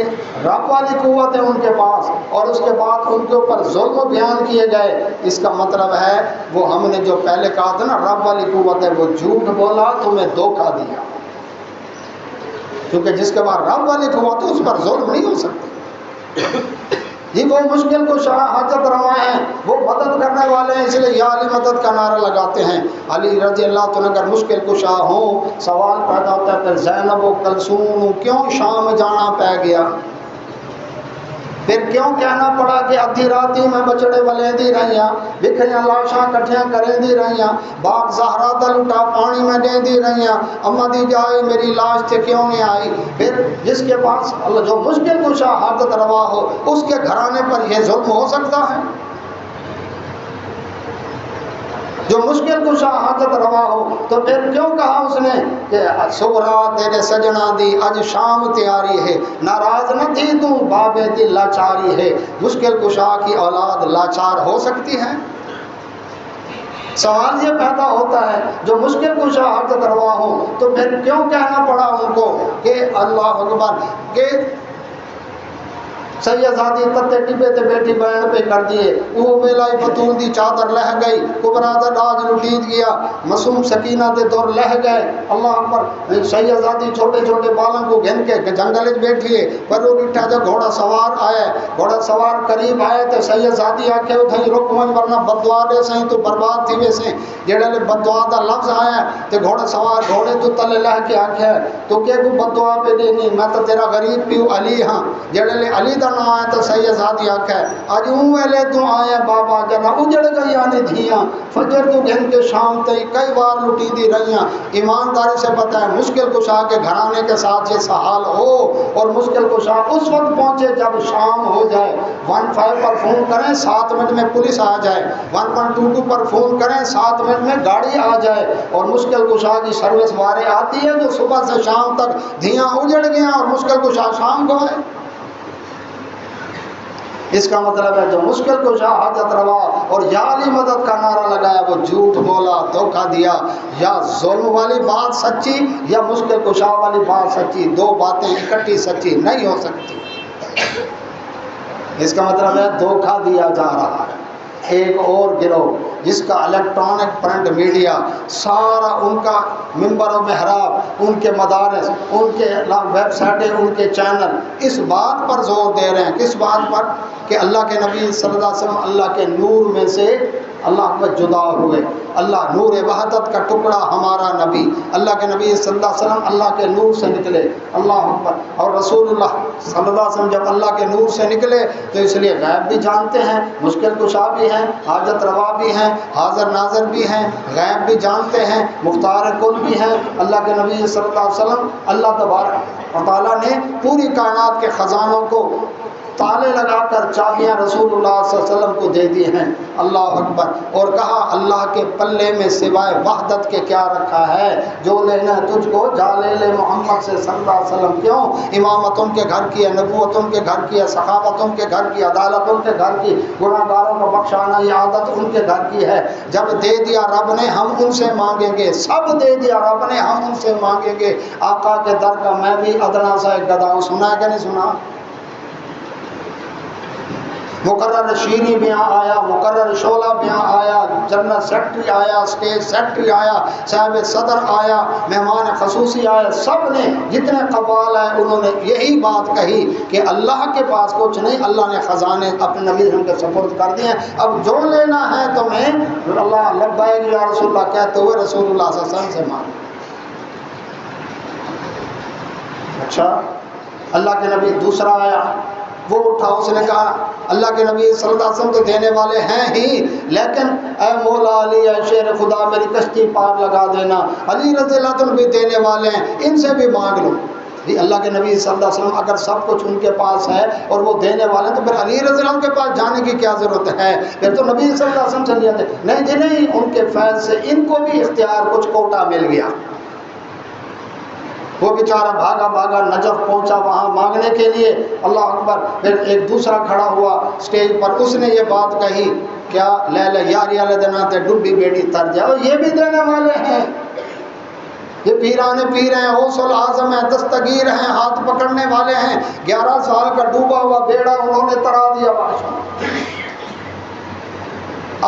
رب والی قوت ہے ان کے پاس، اور اس کے بعد ان کے اوپر ظلم و بیان کیے گئے، اس کا مطلب ہے وہ ہم نے جو پہلے کہا تھا نا رب والی قوت ہے، وہ جھوٹ بولا، تمہیں دھوکہ دیا، کیونکہ جس کے بعد رب والی قوت ہے اس پر ظلم نہیں ہو سکتا۔ جی وہ مشکل کو شاہ حاجت روا ہیں، وہ مدد کرنے والے ہیں، اس لیے یا علی مدد کا نعرہ لگاتے ہیں۔ علی رضی اللہ عنہ اگر مشکل کو شاہ ہوں، سوال پیدا ہوتا ہے پھر زینب و کلثوم کیوں شام جانا پہ گیا؟ پھر کیوں کہنا پڑا کہ ادھی راتی میں بچڑے ولیندی رہیاں، بکھریاں لاشاں کٹھیاں کریندی رہیاں، باپ زہرا دا لٹا پانی میں دیندی رہیاں، اما دی جائے میری لاش تے کیوں نہیں آئی؟ پھر جس کے پاس اللہ جو مشکل کشا حاجت روا ہو، اس کے گھرانے پر یہ ظلم ہو سکتا ہے؟ جو مشکل کشا حاجت روا ہو تو پھر کیوں کہا اس نے کہ سغرا تیرے سجنا دی اج شام تیاری ہے، ناراض نہ تھی تو بابے دل لاچاری ہے؟ مشکل کشا کی اولاد لاچار ہو سکتی ہے؟ سوال یہ پیدا ہوتا ہے جو مشکل کشا حاجت روا ہو تو پھر کیوں کہنا پڑا ان کو کہ اللہ اکبر کہ سیدزادی تتے ٹبے تے بیٹھی بین پہ کر دیے، وہ میلائی فتون دی چادر لہ گئی، کبرا دا ڈاج لٹیت گیا، معصوم سکینہ دے دور لہ گئے۔ اللہ اکبر، سیدزادی چھوٹے چھوٹے بالوں کو گھن کے جنگل وچ بیٹھی ہے، پر وہ ڈٹھا جو گھوڑا سوار آیا، گھوڑا سوار قریب آیا تے سیدزادی آکھے اتھائی رک ون ورنہ بددعا دے سیں تو برباد تھی ویسے، جڑے لے بددعا دا لفظ آیا تے گھوڑا سوار گھوڑے تو تلے لہ کے آکھے تو کہ کو بددعا پہ دینی، میں تو تیرا غریب پیو علی ہاں، جڑے لے علی دا نہ آیا تو سیدزادی آکھے اج اون ویلے تو آیا بابا جنا اجڑ گئی آنی دھیاں، فجر تو گھن کے شام تئی کئی بار لٹی دی رہیاں۔ ایمانداری سے پتہ ہے مشکل کشا کے گھرانے کے ساتھ یہ سحال ہو، اور مشکل کشا اس وقت پہنچے جب شام ہو جائے، 15 پر فون کریں 7 منٹ میں پولیس آ جائے، 1.22 پر فون کریں 7 منٹ میں گاڑی آ جائے، اور مشکل کشا کی سروس وارے آتی ہے جو صبح سے شام تک دھیاں اجڑ گیا اور مشکل کشا شام کو ہے۔ اس کا مطلب ہے جو مشکل کشا حاجت روا اور یا علی مدد کا نعرہ لگایا وہ جھوٹ بولا، دھوکہ دیا، یا ظلم والی بات سچی یا مشکل کشا والی بات سچی، دو باتیں اکٹھی سچی نہیں ہو سکتی۔ اس کا مطلب ہے دھوکہ دیا جا رہا ہے۔ ایک اور گروہ جس کا الیکٹرانک پرنٹ میڈیا سارا ان کا منبر و محراب، ان کے مدارس، ان کے ویب سائٹیں، ان کے چینل اس بات پر زور دے رہے ہیں، کس بات پر؟ کہ اللہ کے نبی صلی اللہ علیہ وسلم اللہ کے نور میں سے اللہ کو جدا ہوئے، اللہ نور وحدت کا ٹکڑا ہمارا نبی، اللہ کے نبی صلی اللہ علیہ وسلم اللہ کے نور سے نکلے، اللہ اکبر، اور رسول اللہ صلی اللہ علیہ وسلم جب اللہ کے نور سے نکلے تو اس لیے غیب بھی جانتے ہیں، مشکل کشا بھی ہیں، حاجت روا بھی ہیں، حاضر ناظر بھی ہیں، غیب بھی جانتے ہیں، مختار کل بھی ہیں۔ اللہ کے نبی صلی اللہ علیہ وسلم اللہ تبارک و تعالیٰ نے پوری کائنات کے خزانوں کو تالے لگا کر چابیاں رسول اللہ صلی اللہ علیہ وسلم کو دے دی ہیں، اللہ اکبر، اور کہا اللہ کے پلے میں سوائے وحدت کے کیا رکھا ہے، جو لینا ہے تجھ کو جا لے لے محمد سے صلی اللہ علیہ وسلم۔ کیوں؟ امامت ان کے گھر کی ہے، نبوت ان کے گھر کی ہے، سخاوت ان کے گھر کی، عدالت ان کے گھر کی، گناہ گاروں کو بخشانا یہ عادت ان کے گھر کی ہے۔ جب دے دیا رب نے ہم ان سے مانگیں گے، سب دے دیا رب نے ہم ان سے مانگیں گے۔ آقا کے در کا میں بھی ادنا سا ایک گدا ہوں، سنا ہے کہ نہیں سنا؟ مقرر شیریں بھی یہاں آیا، مقرر شعلہ بھی یہاں آیا، جنرل سیکرٹری آیا، اسٹیٹ سیکرٹری آیا، صاحب صدر آیا، مہمان خصوصی آیا، سب نے جتنے قوال آئے انہوں نے یہی بات کہی کہ اللہ کے پاس کچھ نہیں، اللہ نے خزانے اپنے نبی ہم کے سپرد کر دیے ہیں، اب جو لینا ہے تمہیں اللہ لبیک یا رسول اللہ کہتے ہوئے رسول اللہ صلی اللہ علیہ وسلم سے مانگو۔ اچھا اللہ کے نبی دوسرا آیا، وہ اٹھا، اس نے کہا اللہ کے نبی صلی اللہ علیہ وسلم تو دینے والے ہیں ہی، لیکن اے مولا علی، اے شیر خدا، میری کشتی پار لگا دینا، علی رضی اللہ عنہ بھی دینے والے ہیں، ان سے بھی مانگ لو۔ جی اللہ کے نبی صلی اللہ علیہ وسلم اگر سب کچھ ان کے پاس ہے اور وہ دینے والے ہیں تو پھر علی رضی اللہ عنہ کے پاس جانے کی کیا ضرورت ہے؟ پھر تو نبی صلی اللہ علیہ وسلم سے لیا تھے۔ نہیں جی نہیں، ان کے فیض سے ان کو بھی اختیار کچھ کوٹا مل گیا۔ وہ بیچارہ بھاگا بھاگا نجف پہنچا وہاں مانگنے کے لیے، اللہ اکبر۔ پھر ایک دوسرا کھڑا ہوا اسٹیج پر، اس نے یہ بات کہی، کیا لے لے یاری والے دناتے ڈبی بیٹی تر جاؤ، یہ بھی دینے والے ہیں، یہ پیرانے پیر ہیں، غوث العظم ہیں، دستگیر ہیں، ہاتھ پکڑنے والے ہیں، 11 سال کا ڈوبا ہوا بیڑا انہوں نے ترا دیا۔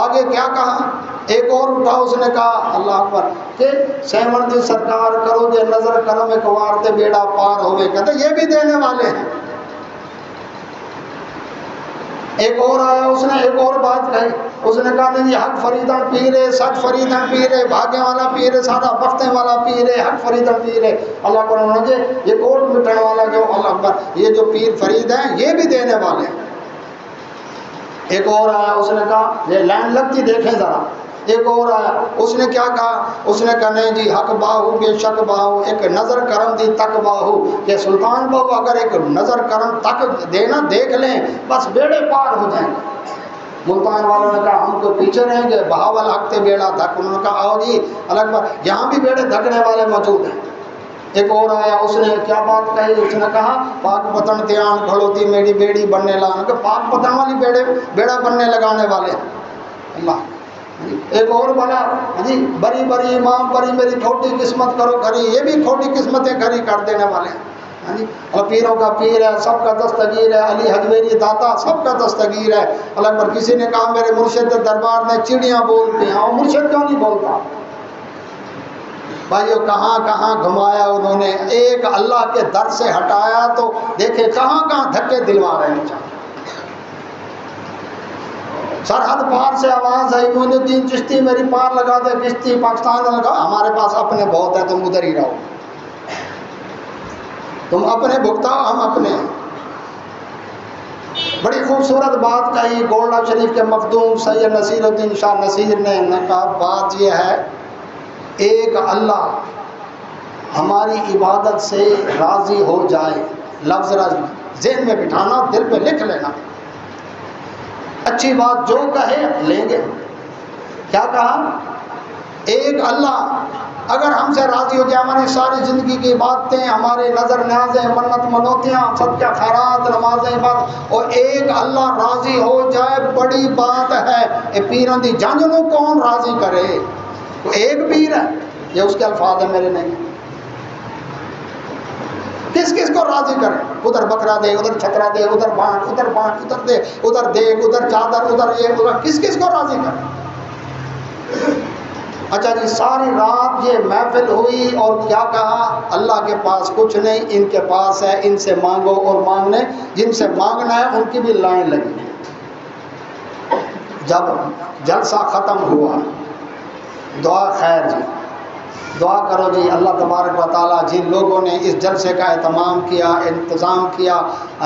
آگے کیا کہا؟ ایک اور اٹھا، اس نے کہا اللہ اکبر کہ سیمن دی سرکار کرو جے نظر کرم ایک وار تے بیڑا پار ہوئے، کہتے یہ بھی دینے والے ہیں۔ ایک اور آیا، اس نے ایک اور بات کہی، اس نے کہا نہیں حق فریدن پیرے، سچ فریدن پیرے، بھاگے والا پیرے، سارا بختے والا پیرے، حق فریدن پیرے۔ اللہ کو رہنا یہ کوٹ مٹن والا جو اللہ اکبر یہ جو پیر فرید ہیں یہ بھی دینے والے ہیں۔ ایک اور آیا، اس نے کہا یہ لائن لگتی دیکھیں ذرا۔ ایک اور آیا، اس نے کیا کہا؟ اس نے کہا نہیں جی حق باہو بے شک باہو، ایک نظر کرم دی تک باہو، کہ سلطان باہو اگر ایک نظر کرم تک دینا دیکھ لیں بس بیڑے پار ہو جائیں گے۔ ملتان والوں نے کہا ہم کو پیچھے رہیں گے، بہاول حق تے بیڑا دھک۔ انہوں نے کہا آؤ جی الگ بات، یہاں بھی بیڑے دھکنے والے موجود ہیں۔ ایک اور آیا، اس نے کیا بات کہی؟ اس نے کہا پاک پتن تیان کھڑوتی میری بیڑی بننے لگا، کہ پاک پتن والی بیڑا بننے لگانے والے اللہ۔ ایک اور بنا جی بری بری امام پری میری کھوٹی قسمت کرو کھری، یہ بھی کھوٹی قسمتیں کھری کر دینے والے ہیں جی۔ اور پیروں کا پیر ہے، سب کا دستگیر ہے، علی حجویری داتا سب کا دستگیر ہے۔ اللہ پر کسی نے کہا میرے مرشد دربار میں چڑیاں بولتی ہیں، اور مرشد کیوں نہیں بولتا؟ بھائیو کہاں کہاں گھمایا انہوں نے، ایک اللہ کے در سے ہٹایا تو دیکھے کہاں کہاں دھکے دلوا رہے ہیں۔ سرحد پار سے آواز آئی معین الدین چشتی میری پار لگا دے کشتی، پاکستان میں لگا، ہمارے پاس اپنے بہت ہے، تم ادھر ہی رہو، تم اپنے بھگتاؤ ہم اپنے۔ بڑی خوبصورت بات کہی گولڈا شریف کے مخدوم سید نصیر الدین شاہ نصیر نے کہا بات یہ ہے ایک اللہ ہماری عبادت سے راضی ہو جائے، لفظ ذہن میں بٹھانا، دل پہ لکھ لینا، اچھی بات جو کہے لیں گے۔ کیا کہا؟ ایک اللہ اگر ہم سے راضی ہو جائے، ہماری ساری زندگی کی باتیں، ہمارے نظر نیازیں، منت منوتیاں، صدقہ خیرات، نمازیں، بات، اور ایک اللہ راضی ہو جائے بڑی بات ہے۔ اے پیران دی جانجنوں کون راضی کرے؟ وہ ایک پیر ہے، یہ اس کے الفاظ ہیں میرے نہیں۔ کس کس کو راضی کرے؟ ادھر بکرا دے، ادھر چھترا دے، ادھر بانٹ، ادھر بانٹ، ادھر دے، ادھر دیکھ، ادھر چادر، ادھر یہ، ادھر کس کس کو راضی کرے؟ اچھا جی ساری رات یہ محفل ہوئی اور کیا کہا؟ اللہ کے پاس کچھ نہیں، ان کے پاس ہے، ان سے مانگو، اور مانگنے جن سے مانگنا ہے ان کی بھی لائن لگی۔ جب جلسہ ختم ہوا دعا خیر جی، دعا کرو جی اللہ تبارک و تعالیٰ جن لوگوں نے اس جلسے کا اہتمام کیا، انتظام کیا،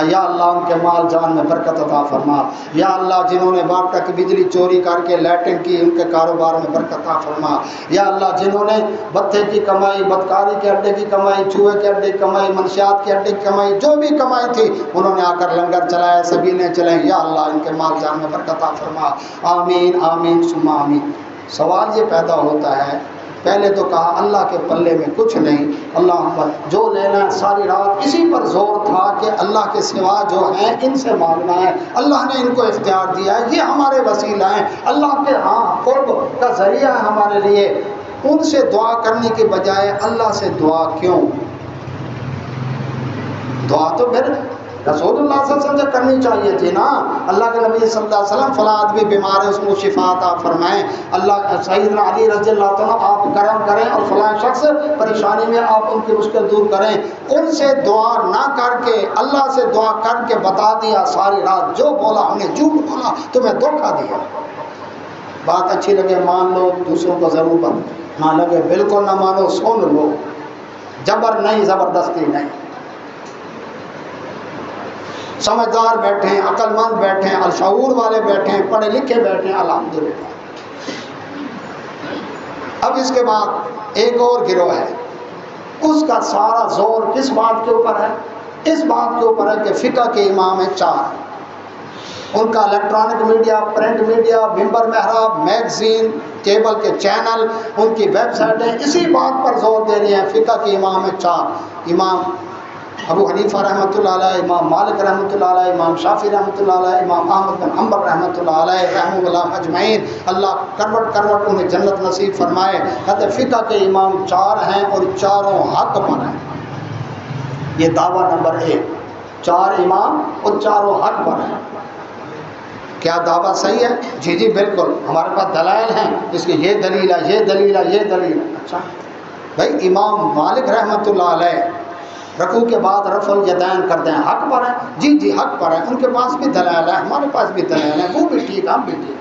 یا اللہ ان کے مال جان میں برکت عطا فرما، یا اللہ جنہوں نے بات تک بجلی چوری کر کے لیٹنگ کی ان کے کاروبار میں برکت عطا فرما، یا اللہ جنہوں نے بتھے کی کمائی، بدکاری کے اڈے کی کمائی، چوہے کے اڈے کی کمائی، منشیات کے اڈے کی کمائی، جو بھی کمائی تھی انہوں نے آ کر لنگر چلائے، سبیلیں چلائیں، یا اللہ ان کے مال جان میں برکت عطا فرما، آمین آمین ثم آمین۔ سوال یہ پیدا ہوتا ہے، پہلے تو کہا اللہ کے پلے میں کچھ نہیں، اللہ پر جو لینا ہے، ساری رات اسی پر زور تھا کہ اللہ کے سوا جو ہیں ان سے مانگنا ہے، اللہ نے ان کو اختیار دیا ہے، یہ ہمارے وسیلہ ہیں، اللہ کے ہاں قرب کا ذریعہ ہے ہمارے لیے، ان سے دعا کرنے کے بجائے اللہ سے دعا کیوں؟ دعا تو پھر رسول اللہ صلی اللہ علیہ وسلم سے کرنی چاہیے تھی نا. اللہ کے نبی صلی اللہ علیہ وسلم فلاں آدمی بیمار ہے اس کو شفا عطا فرمائیں. اللہ سیدنا علی رضی اللہ عنہ آپ کرم کریں اور فلاں شخص پریشانی میں آپ ان کی مشکل دور کریں. ان سے دعا نہ کر کے اللہ سے دعا کر کے بتا دیا ساری رات جو بولا ہم نے جھوٹ بولا تمہیں دھوکہ دیا. بات اچھی لگے مان لو, دوسروں کو ضرورت نہ لگے بالکل نہ مانو, سن لو. جبر نہیں, زبردستی نہیں. سمجھدار بیٹھے ہیں, عقل مند بیٹھے ہیں, الشعور والے بیٹھے ہیں, پڑھے لکھے بیٹھے ہیں, الحمدللہ. اب اس کے بعد ایک اور گروہ ہے, اس کا سارا زور کس بات کے اوپر ہے؟ اس بات کے اوپر ہے کہ فقہ کے امام ہیں 4. ان کا الیکٹرانک میڈیا, پرنٹ میڈیا, ممبر محراب, میگزین, کیبل کے چینل, ان کی ویب سائٹیں اسی بات پر زور دے رہی ہیں. فقہ کے امام ہیں 4. امام ابو حنیفہ رحمۃ اللہ علیہ, امام مالک رحمۃ اللہ علیہ, امام شافعی رحمۃ اللہ علیہ, امام احمد بن حنبل رحمۃ اللہ علیہ رحمہ اللہ اجمعین. اللہ کروٹ کروٹ انہیں جنت نصیب فرمائے. کہتے فقہ کے امام 4 ہیں اور چاروں حق پر ہیں. یہ دعویٰ نمبر 1. 4 امام اور چاروں حق پر ہیں. کیا دعویٰ صحیح ہے؟ جی جی بالکل, ہمارے پاس دلائل ہیں, اس کی یہ دلیل ہے, یہ دلیل ہے, یہ دلیل ہے. اچھا بھائی, امام مالک رحمۃ اللہ علیہ رکوع کے بعد رفع الیدین کرتے ہیں, حق پر ہیں؟ جی جی حق پر ہیں, ان کے پاس بھی دلائل ہے, ہمارے پاس بھی دلائل ہے, وہ بھی ٹھیک, ہم بھی ٹھیک.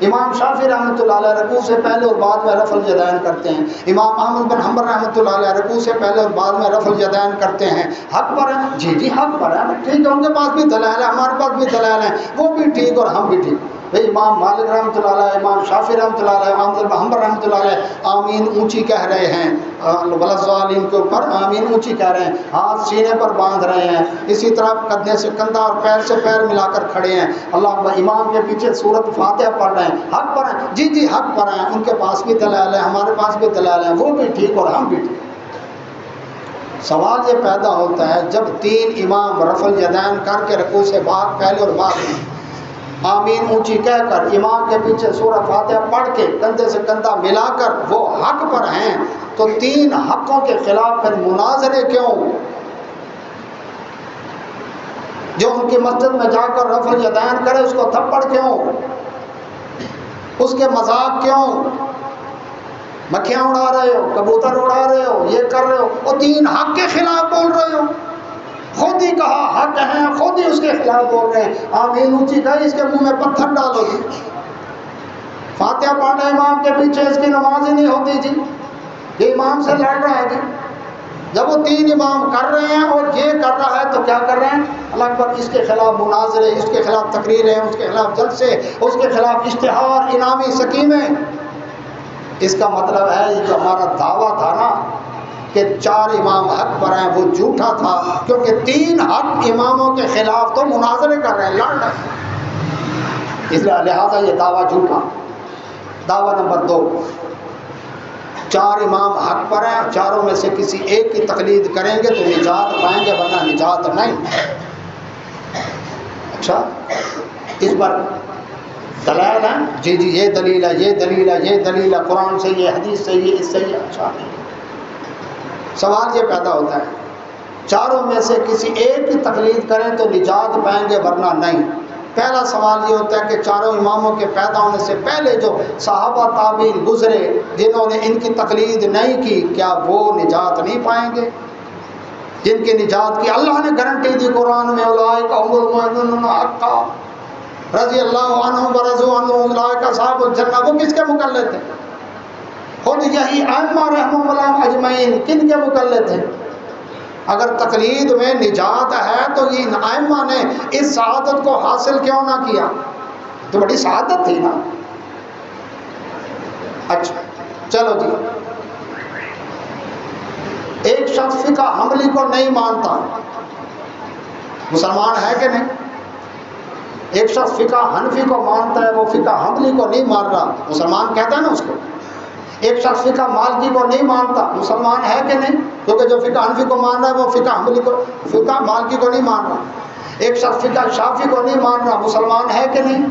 امام شافعی رحمۃ اللہ علیہ رکوع سے پہلے اور بعد میں رفع الیدین کرتے ہیں. امام احمد بن حنبل رحمۃ اللہ علیہ رکوع سے پہلے اور بعد میں رفع الیدین کرتے ہیں. حق پر ہیں؟ جی جی حق پر ہیں, ٹھیک ہے, ان کے پاس بھی دلائل ہے, ہمارے پاس بھی دلائل ہیں, وہ بھی ٹھیک اور ہم بھی ٹھیک. بھائی امام مالک رحمۃ اللہ علیہ, امام شافعی رحمۃ اللہ علیہ, امام احمد بن حنبل رحمۃ اللہ علیہ آمین اونچی کہہ رہے ہیں, ولضالین کے اوپر آمین اونچی کہہ رہے ہیں, ہاتھ سینے پر باندھ رہے ہیں, اسی طرح کندھے سے کندھا اور پیر سے پیر ملا کر کھڑے ہیں, اللہ امام کے پیچھے سورۃ فاتحہ پڑھ رہے ہیں. حق پر ہیں؟ جی جی حق پر ہیں, ان کے پاس بھی دلائل ہے, ہمارے پاس بھی دلائل ہیں, وہ بھی ٹھیک اور ہم بھی ٹھیک. سوال یہ پیدا ہوتا ہے جب 3 امام رفع الیدین کر کے رکوع سے بعد پہلے اور بعد میں آمین اونچی کہہ کر امام کے پیچھے سورہ فاتحہ پڑھ کے کندھے سے کندھا ملا کر وہ حق پر ہیں, تو 3 حقوں کے خلاف پھر مناظرے کیوں؟ جو ان کی مسجد میں جا کر رفع الیدین کرے اس کو تھپڑ کیوں؟ اس کے مذاق کیوں؟ مکھیاں اڑا رہے ہو, کبوتر اڑا رہے ہو, یہ کر رہے ہو, اور 3 حق کے خلاف بول رہے ہو. خود ہی کہا حق ہیں, خود ہی اس کے خلاف بول رہے ہیں. آمین اونچی کہی, اس کے منہ میں پتھر ڈالو جی. فاتحہ پڑھنا امام کے پیچھے, اس کی نماز ہی نہیں ہوتی جی, یہ امام سے لڑ رہا ہے جی. جب وہ 3 امام کر رہے ہیں اور یہ کر رہا ہے تو کیا کر رہے ہیں؟ اللہ اکبر, اس کے خلاف مناظرے, اس کے خلاف تقریریں, اس کے خلاف جلسے, اس کے خلاف اشتہار, انعامی سکیمیں. اس کا مطلب ہے یہ جو ہمارا دعویٰ تھا نا کہ 4 امام حق پر ہیں, وہ جھوٹا تھا, کیونکہ 3 حق اماموں کے خلاف تو مناظرے کر رہے ہیں, لڑ رہے ہیں, اس لیے لہٰذا یہ دعویٰ جھوٹا. دعویٰ نمبر 2, 4 امام حق پر ہیں, چاروں میں سے کسی ایک کی تقلید کریں گے تو نجات پائیں گے, ورنہ نجات نہیں. اچھا, اس پر دلائل ہیں؟ جی جی یہ دلیل ہے, یہ دلیل ہے, یہ دلیل ہے, قرآن سے, یہ حدیث سے, یہ اس سے. یہ اچھا, سوال یہ پیدا ہوتا ہے چاروں میں سے کسی ایک کی تقلید کریں تو نجات پائیں گے ورنہ نہیں. پہلا سوال یہ ہوتا ہے کہ چاروں اماموں کے پیدا ہونے سے پہلے جو صحابہ تابعین گزرے جنہوں نے ان کی تقلید نہیں کی, کیا وہ نجات نہیں پائیں گے؟ جن کی نجات کی اللہ نے گارنٹی دی قرآن میں, اولئک هم المؤمنون حقا رضی اللہ عنہم ورضوا عنہ اولئک اصحاب الجنہ. وہ کس کے مقلد تھے؟ خود یہی ائمہ رحمہم اللہ اجمعین کن کے مقلد تھے؟ اگر تقلید میں نجات ہے تو ان ائمہ نے اس سعادت کو حاصل کیوں نہ کیا؟ تو بڑی سعادت تھی نا. اچھا چلو جی, ایک شخص فقہ حنبلی کو نہیں مانتا, مسلمان ہے کہ نہیں؟ ایک شخص فقہ حنفی کو مانتا ہے, وہ فقہ حنبلی کو نہیں مان رہا, مسلمان کہتا ہے نا اس کو. ایک شخص فقہ مالکی کو نہیں مانتا, مسلمان ہے کہ نہیں؟ کیونکہ جو فقہ حنفی کو مان رہا ہے وہ فقہ حنبلی کو, فقہ مالکی کو نہیں مان رہا. ایک شخص فقہ شافعی کو نہیں مان رہا, مسلمان ہے کہ نہیں؟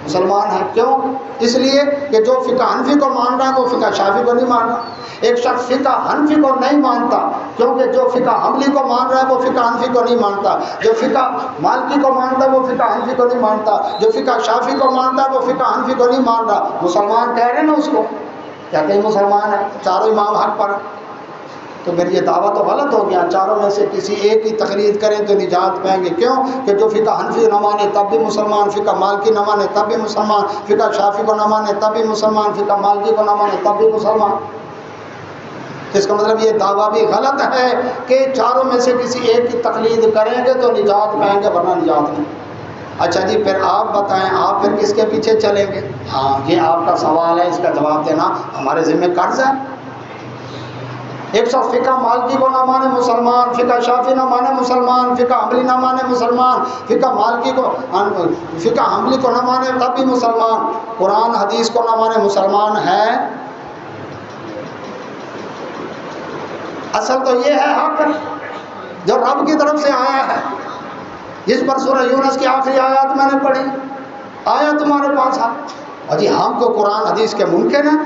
مسلمان ہے۔ کیوں؟ اس لیے کہ جو فقہ حنفی کو مان رہا ہے وہ فقہ شافعی کو نہیں مان رہا۔ ایک شخص فقہ حنفی کو نہیں مانتا کیونکہ جو فقہ حنبلی کو مان رہا ہے وہ فقہ حنفی کو نہیں مانتا، جو فقہ مالکی کو مانتا ہے وہ فقہ حنفی کو نہیں مانتا، جو فقہ شافعی کو مانتا ہے وہ فقہ حنفی کو نہیں مان رہا۔ مسلمان کہہ رہے ہیں نا اس کو، کہتے ہیں مسلمان ہے، چاروں امام حق پر۔ تو پھر یہ دعویٰ تو غلط ہو گیا۔ چاروں میں سے کسی ایک کی تقلید کریں تو نجات پائیں گے۔ کیوں؟ کہ جو فقہ حنفی نہ مانے تب بھی مسلمان، فقہ مالکی نہ مانے تب بھی مسلمان، فقہ شافعی کو نہ مانے تب بھی مسلمان، فقہ مالکی کو نہ مانے تب بھی مسلمان۔ اس کا مطلب یہ دعویٰ بھی غلط ہے کہ چاروں میں سے کسی ایک کی تقلید کریں گے تو نجات پائیں گے ورنہ نجات نہیں۔ اچھا جی، پھر آپ بتائیں آپ پھر کس کے پیچھے چلیں گے؟ ہاں یہ آپ کا سوال ہے، اس کا جواب دینا ہمارے ذمہ قرض ہے۔ ایک شخص فقہ مالکی کو نہ مانے مسلمان، فقہ شافعی نہ مانے مسلمان، فقہ حنبلی نہ مانے مسلمان، فقہ مالکی کو فقہ حنبلی کو نہ مانے تب بھی مسلمان، قرآن حدیث کو نہ مانے مسلمان ہے۔ اصل تو یہ ہے حق جو رب کی طرف سے آیا ہے، جس پر سورہ یونس کی آخری آیات میں نے پڑھی، آیا تمہارے پاس ہے۔ اور جی ہم کو قرآن حدیث کے منکر ہیں،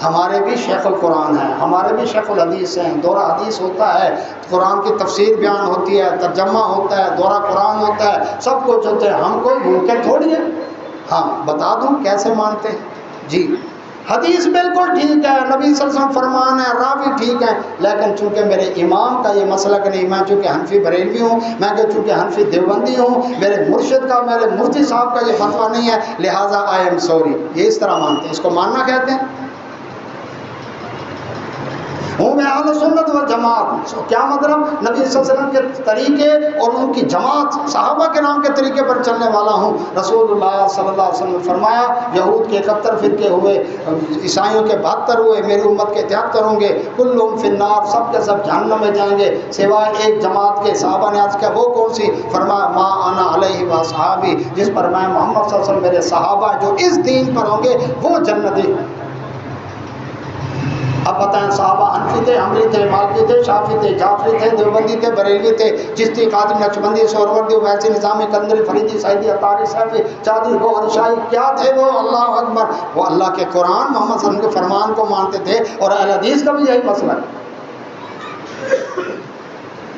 ہمارے بھی شیخ القرآن ہیں، ہمارے بھی شیخ الحدیث ہیں، دورہ حدیث ہوتا ہے، قرآن کی تفسیر بیان ہوتی ہے، ترجمہ ہوتا ہے، دورہ قرآن ہوتا ہے، سب کچھ ہوتا ہے، ہم کوئی منکر تھوڑی ہے۔ ہاں بتا دوں کیسے مانتے ہیں جی۔ حدیث بالکل ٹھیک ہے، نبی صلی اللہ علیہ وسلم فرمان ہے، راوی ٹھیک ہے، لیکن چونکہ میرے امام کا یہ مسلک نہیں، میں چونکہ حنفی بریلوی ہوں، میں چونکہ حنفی دیوبندی ہوں، میرے مرشد کا، میرے مفتی صاحب کا یہ فتویٰ نہیں ہے، لہٰذا آئی ایم سوری۔ یہ اس طرح مانتے ہیں، اس کو ماننا کہتے ہیں۔ ہوں میں اہل سنت والجماعت، کیا مطلب؟ نبی صلی اللہ علیہ وسلم کے طریقے اور ان کی جماعت صحابہ کے نام کے طریقے پر چلنے والا ہوں۔ رسول اللہ صلی اللہ علیہ وسلم نے فرمایا یہود کے 71 فرقے ہوئے، عیسائیوں کے 72 ہوئے، میری امت کے 73 ہوں گے، کلہم فی النار، سب کے سب جہنم میں جائیں گے سوائے ایک جماعت کے۔ صحابہ نے عرض کیا وہ کون سی؟ فرمایا ما انا علیہ و صحابی، جس پر میں محمد صلی اللہ علیہ وسلم میرے صحابہ جو اس دین پر ہوں گے وہ جنتی۔ اب بتائیں صحابہ حنفی تھے، حنبلی تھے، مالکی تھے، شافعی تھے، جعفری تھے، دیوبندی تھے، بریلوی تھے، چشتی، قادری، نقشبندی، سہروردی، ویسی، نظامی، قندری، فریدی، سعیدی، عطاری، صافی، چادری، گوہری، شاہی، کیا تھے وہ؟ اللہ اکبر، وہ اللہ کے قرآن محمد صلی اللہ علیہ وسلم کے فرمان کو مانتے تھے، اور اہل حدیث کا بھی یہی مسئلہ ہے۔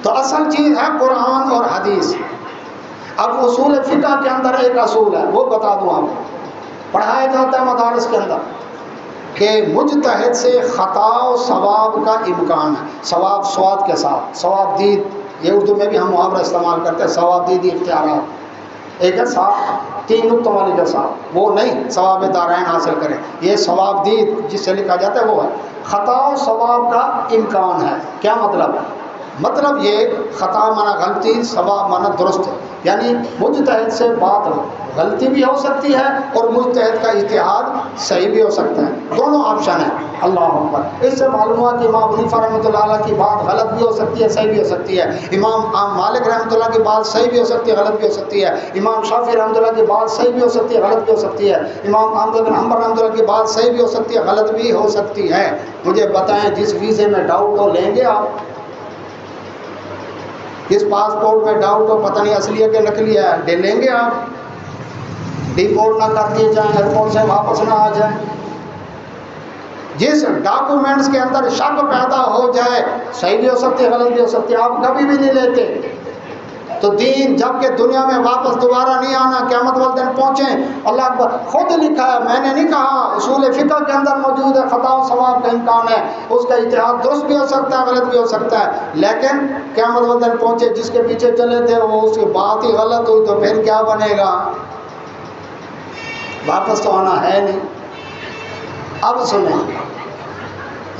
تو اصل چیز ہے قرآن اور حدیث۔ اب اصول فقہ کے اندر ایک اصول ہے، وہ بتا دوں آپ کو، پڑھایا جاتا ہے مدارس کے اندر کہ مجتہد سے خطا و ثواب کا امکان ہے، ثواب سواد کے ساتھ، ثواب دید، یہ اردو میں بھی ہم محاورہ استعمال کرتے ہیں، ثواب دیدی اختیارات، ایک ہے ساتھ 3 نقطوں والی کے ساتھ، وہ نہیں ثواب دارین حاصل کریں، یہ ثواب دید جس سے لکھا جاتا ہے وہ ہے۔ خطا و ثواب کا امکان ہے، کیا مطلب؟ مطلب یہ خطا مانا غلطی، ثواب مانا درست، یعنی مجتہد سے بات غلطی بھی ہو سکتی ہے اور مجتہد کا اجتہاد صحیح بھی ہو سکتا ہے، دونوں آپشن ہیں۔ اللہ اکبر، اس سے معلوم ہوا کہ امام حنیفہ رحمۃ اللہ علیہ کی بات غلط بھی ہو سکتی ہے، صحیح بھی ہو سکتی ہے، امام مالک رحمۃ اللہ کی بات صحیح بھی ہو سکتی ہے، غلط بھی ہو سکتی ہے، امام شافعی رحمۃ اللہ کی بات صحیح بھی ہو سکتی ہے، غلط بھی ہو سکتی ہے، امام احمد بن حنبل رحمۃ اللہ کی بات صحیح بھی ہو سکتی ہے، غلط بھی ہو سکتی ہے۔ مجھے بتائیں جس ویزے میں ڈاؤٹ ہو لیں گے آپ؟ اس پاسپورٹ میں ڈاؤٹ ہو پتہ نہیں اصلی ہے کہ نکلی ہے، لے لیں گے آپ؟ ڈیپورٹ نہ کر دیے جائیں، ایئرپورٹ سے واپس نہ آ جائیں۔ جس ڈاکومنٹس کے اندر شک پیدا ہو جائے، صحیح بھی ہو سکتی ہے، غلط بھی ہو سکتی ہے، آپ کبھی بھی نہیں لیتے۔ تو دین جب کہ دنیا میں واپس دوبارہ نہیں آنا، قیامت والے دن پہنچیں، اللہ اکبر، خود لکھا ہے، میں نے نہیں کہا، اصول فقہ کے اندر موجود ہے، خطا و ثواب کا امکان ہے، اس کا اجتہاد درست بھی ہو سکتا ہے، غلط بھی ہو سکتا ہے، لیکن قیامت والے دن پہنچے جس کے پیچھے چلے تھے وہ اس کی بات ہی غلط ہوئی تو پھر کیا بنے گا؟ واپس تو آنا ہے نہیں۔ اب سنیں،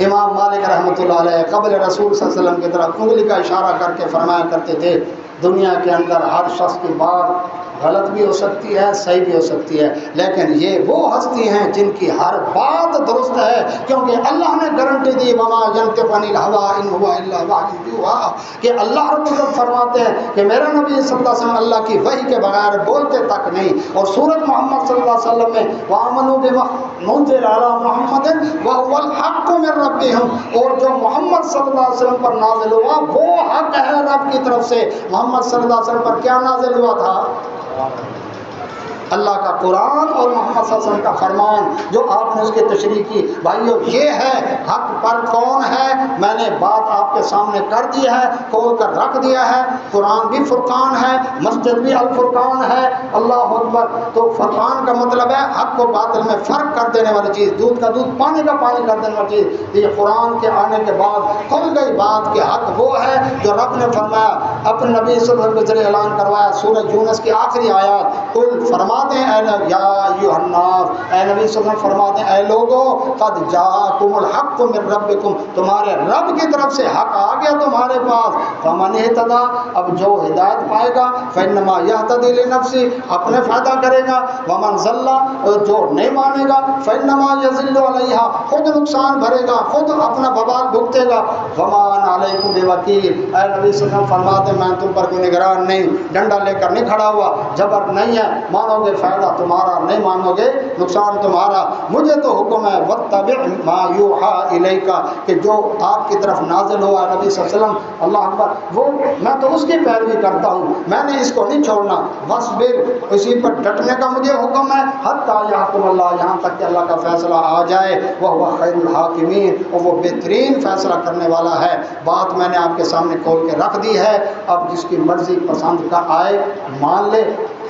امام مالک رحمۃ اللہ علیہ قبل رسول صلی اللہ علیہ وسلم کی طرف انگلی کا اشارہ کر کے فرمایا کرتے تھے دنیا کے اندر ہر شخص کی بات غلط بھی ہو سکتی ہے، صحیح بھی ہو سکتی ہے، لیکن یہ وہ ہستی ہیں جن کی ہر بات درست ہے، کیونکہ اللہ نے گارنٹی دی وما ينطق عن الهوى ان هو الا وحی یوحى، کہ اللہ رب العزت فرماتے ہیں کہ میرا نبی صلی اللہ علیہ وسلم اللہ کی وحی کے بغیر بولتے تک نہیں۔ اور سورۃ محمد صلی اللہ علیہ وسلم میں وآمنوا بما نزل علی محمد وهو الحق من ربهم، اور جو محمد صلی اللہ علیہ وسلم پر نازل ہوا وہ حق ہے رب کی طرف سے۔ محمد صلی اللہ علیہ وسلم پر کیا نازل ہوا تھا؟ اللہ کا قرآن اور محمد صلی اللہ علیہ وسلم کا فرمان جو آپ نے اس کی تشریح کی. بھائیو یہ ہے حق پر کون ہے. میں نے بات آپ کے سامنے کر دی ہے, کھول کر رکھ دیا ہے. قرآن بھی فرقان ہے, مسجد بھی الفرقان ہے. اللہ اکبر. تو فرقان کا مطلب ہے حق و باطل میں فرق کر دینے والی چیز, دودھ کا دودھ پانی کا پانی کر دینے والی چیز. یہ قرآن کے آنے کے بعد کھل گئی بات کہ حق وہ ہے جو رب نے فرمایا, اپنے نبی صلی اللہ علیہ وسلم کے ذریعے اعلان کروایا. سورہ یونس کی آخری آیات, قل فرما دیں یا ایھا الناس, اے نبی صلی اللہ علیہ وسلم فرما دیں اے لوگو, قد جاءکم الحق من ربکم, تمہارے رب کی طرف سے حق آ گیا تمہارے پاس. فمن اہتدی, اب جو ہدایت پائے گا, فانما یہتدی لنفسہ, اپنے فائدہ کرے گا. ومن ضل, جو نہیں مانے گا, فانما یضل علیہا, خود نقصان بھرے گا, خود اپنا وبال بھگتے گا. وما انا علیکم بوکیل, اے نبی صلی اللہ علیہ وسلم فرما دیں میں تم پر کوئی نگران نہیں, ڈنڈا لے کر نہیں کھڑا ہوا, جبر نہیں ہے. مانو گے فائدہ تمہارا, نہیں مانو گے نقصان تمہارا. مجھے تو حکم ہے واتبع ما یوحى الیک, کہ جو آپ کی طرف نازل ہوا نبی صلی اللہ علیہ وسلم, اللہ اکبر, وہ میں تو اس کی پیروی کرتا ہوں, میں نے اس کو نہیں چھوڑنا. وصبر, اسی پر ڈٹنے کا مجھے حکم ہے. حتی یحکم اللہ, یہاں تک کہ اللہ کا فیصلہ آ جائے. وہو خیر الحاکمین, اور وہ بہترین فیصلہ کرنے والا ہے. بات میں نے آپ کے سامنے کھول کے رکھ دی ہے. اب جس کی مرضی پسند کا آئے مان لے,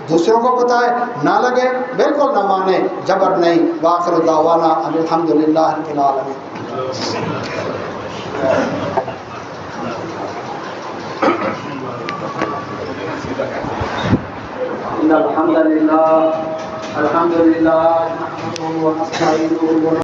دوسروں کو بتائے, نہ لگے بالکل نہ مانے, جبر نہیں. وآخر دعوانا الحمدللہ رب العالمین. الحمدللہ نحمدہ ونستعینہ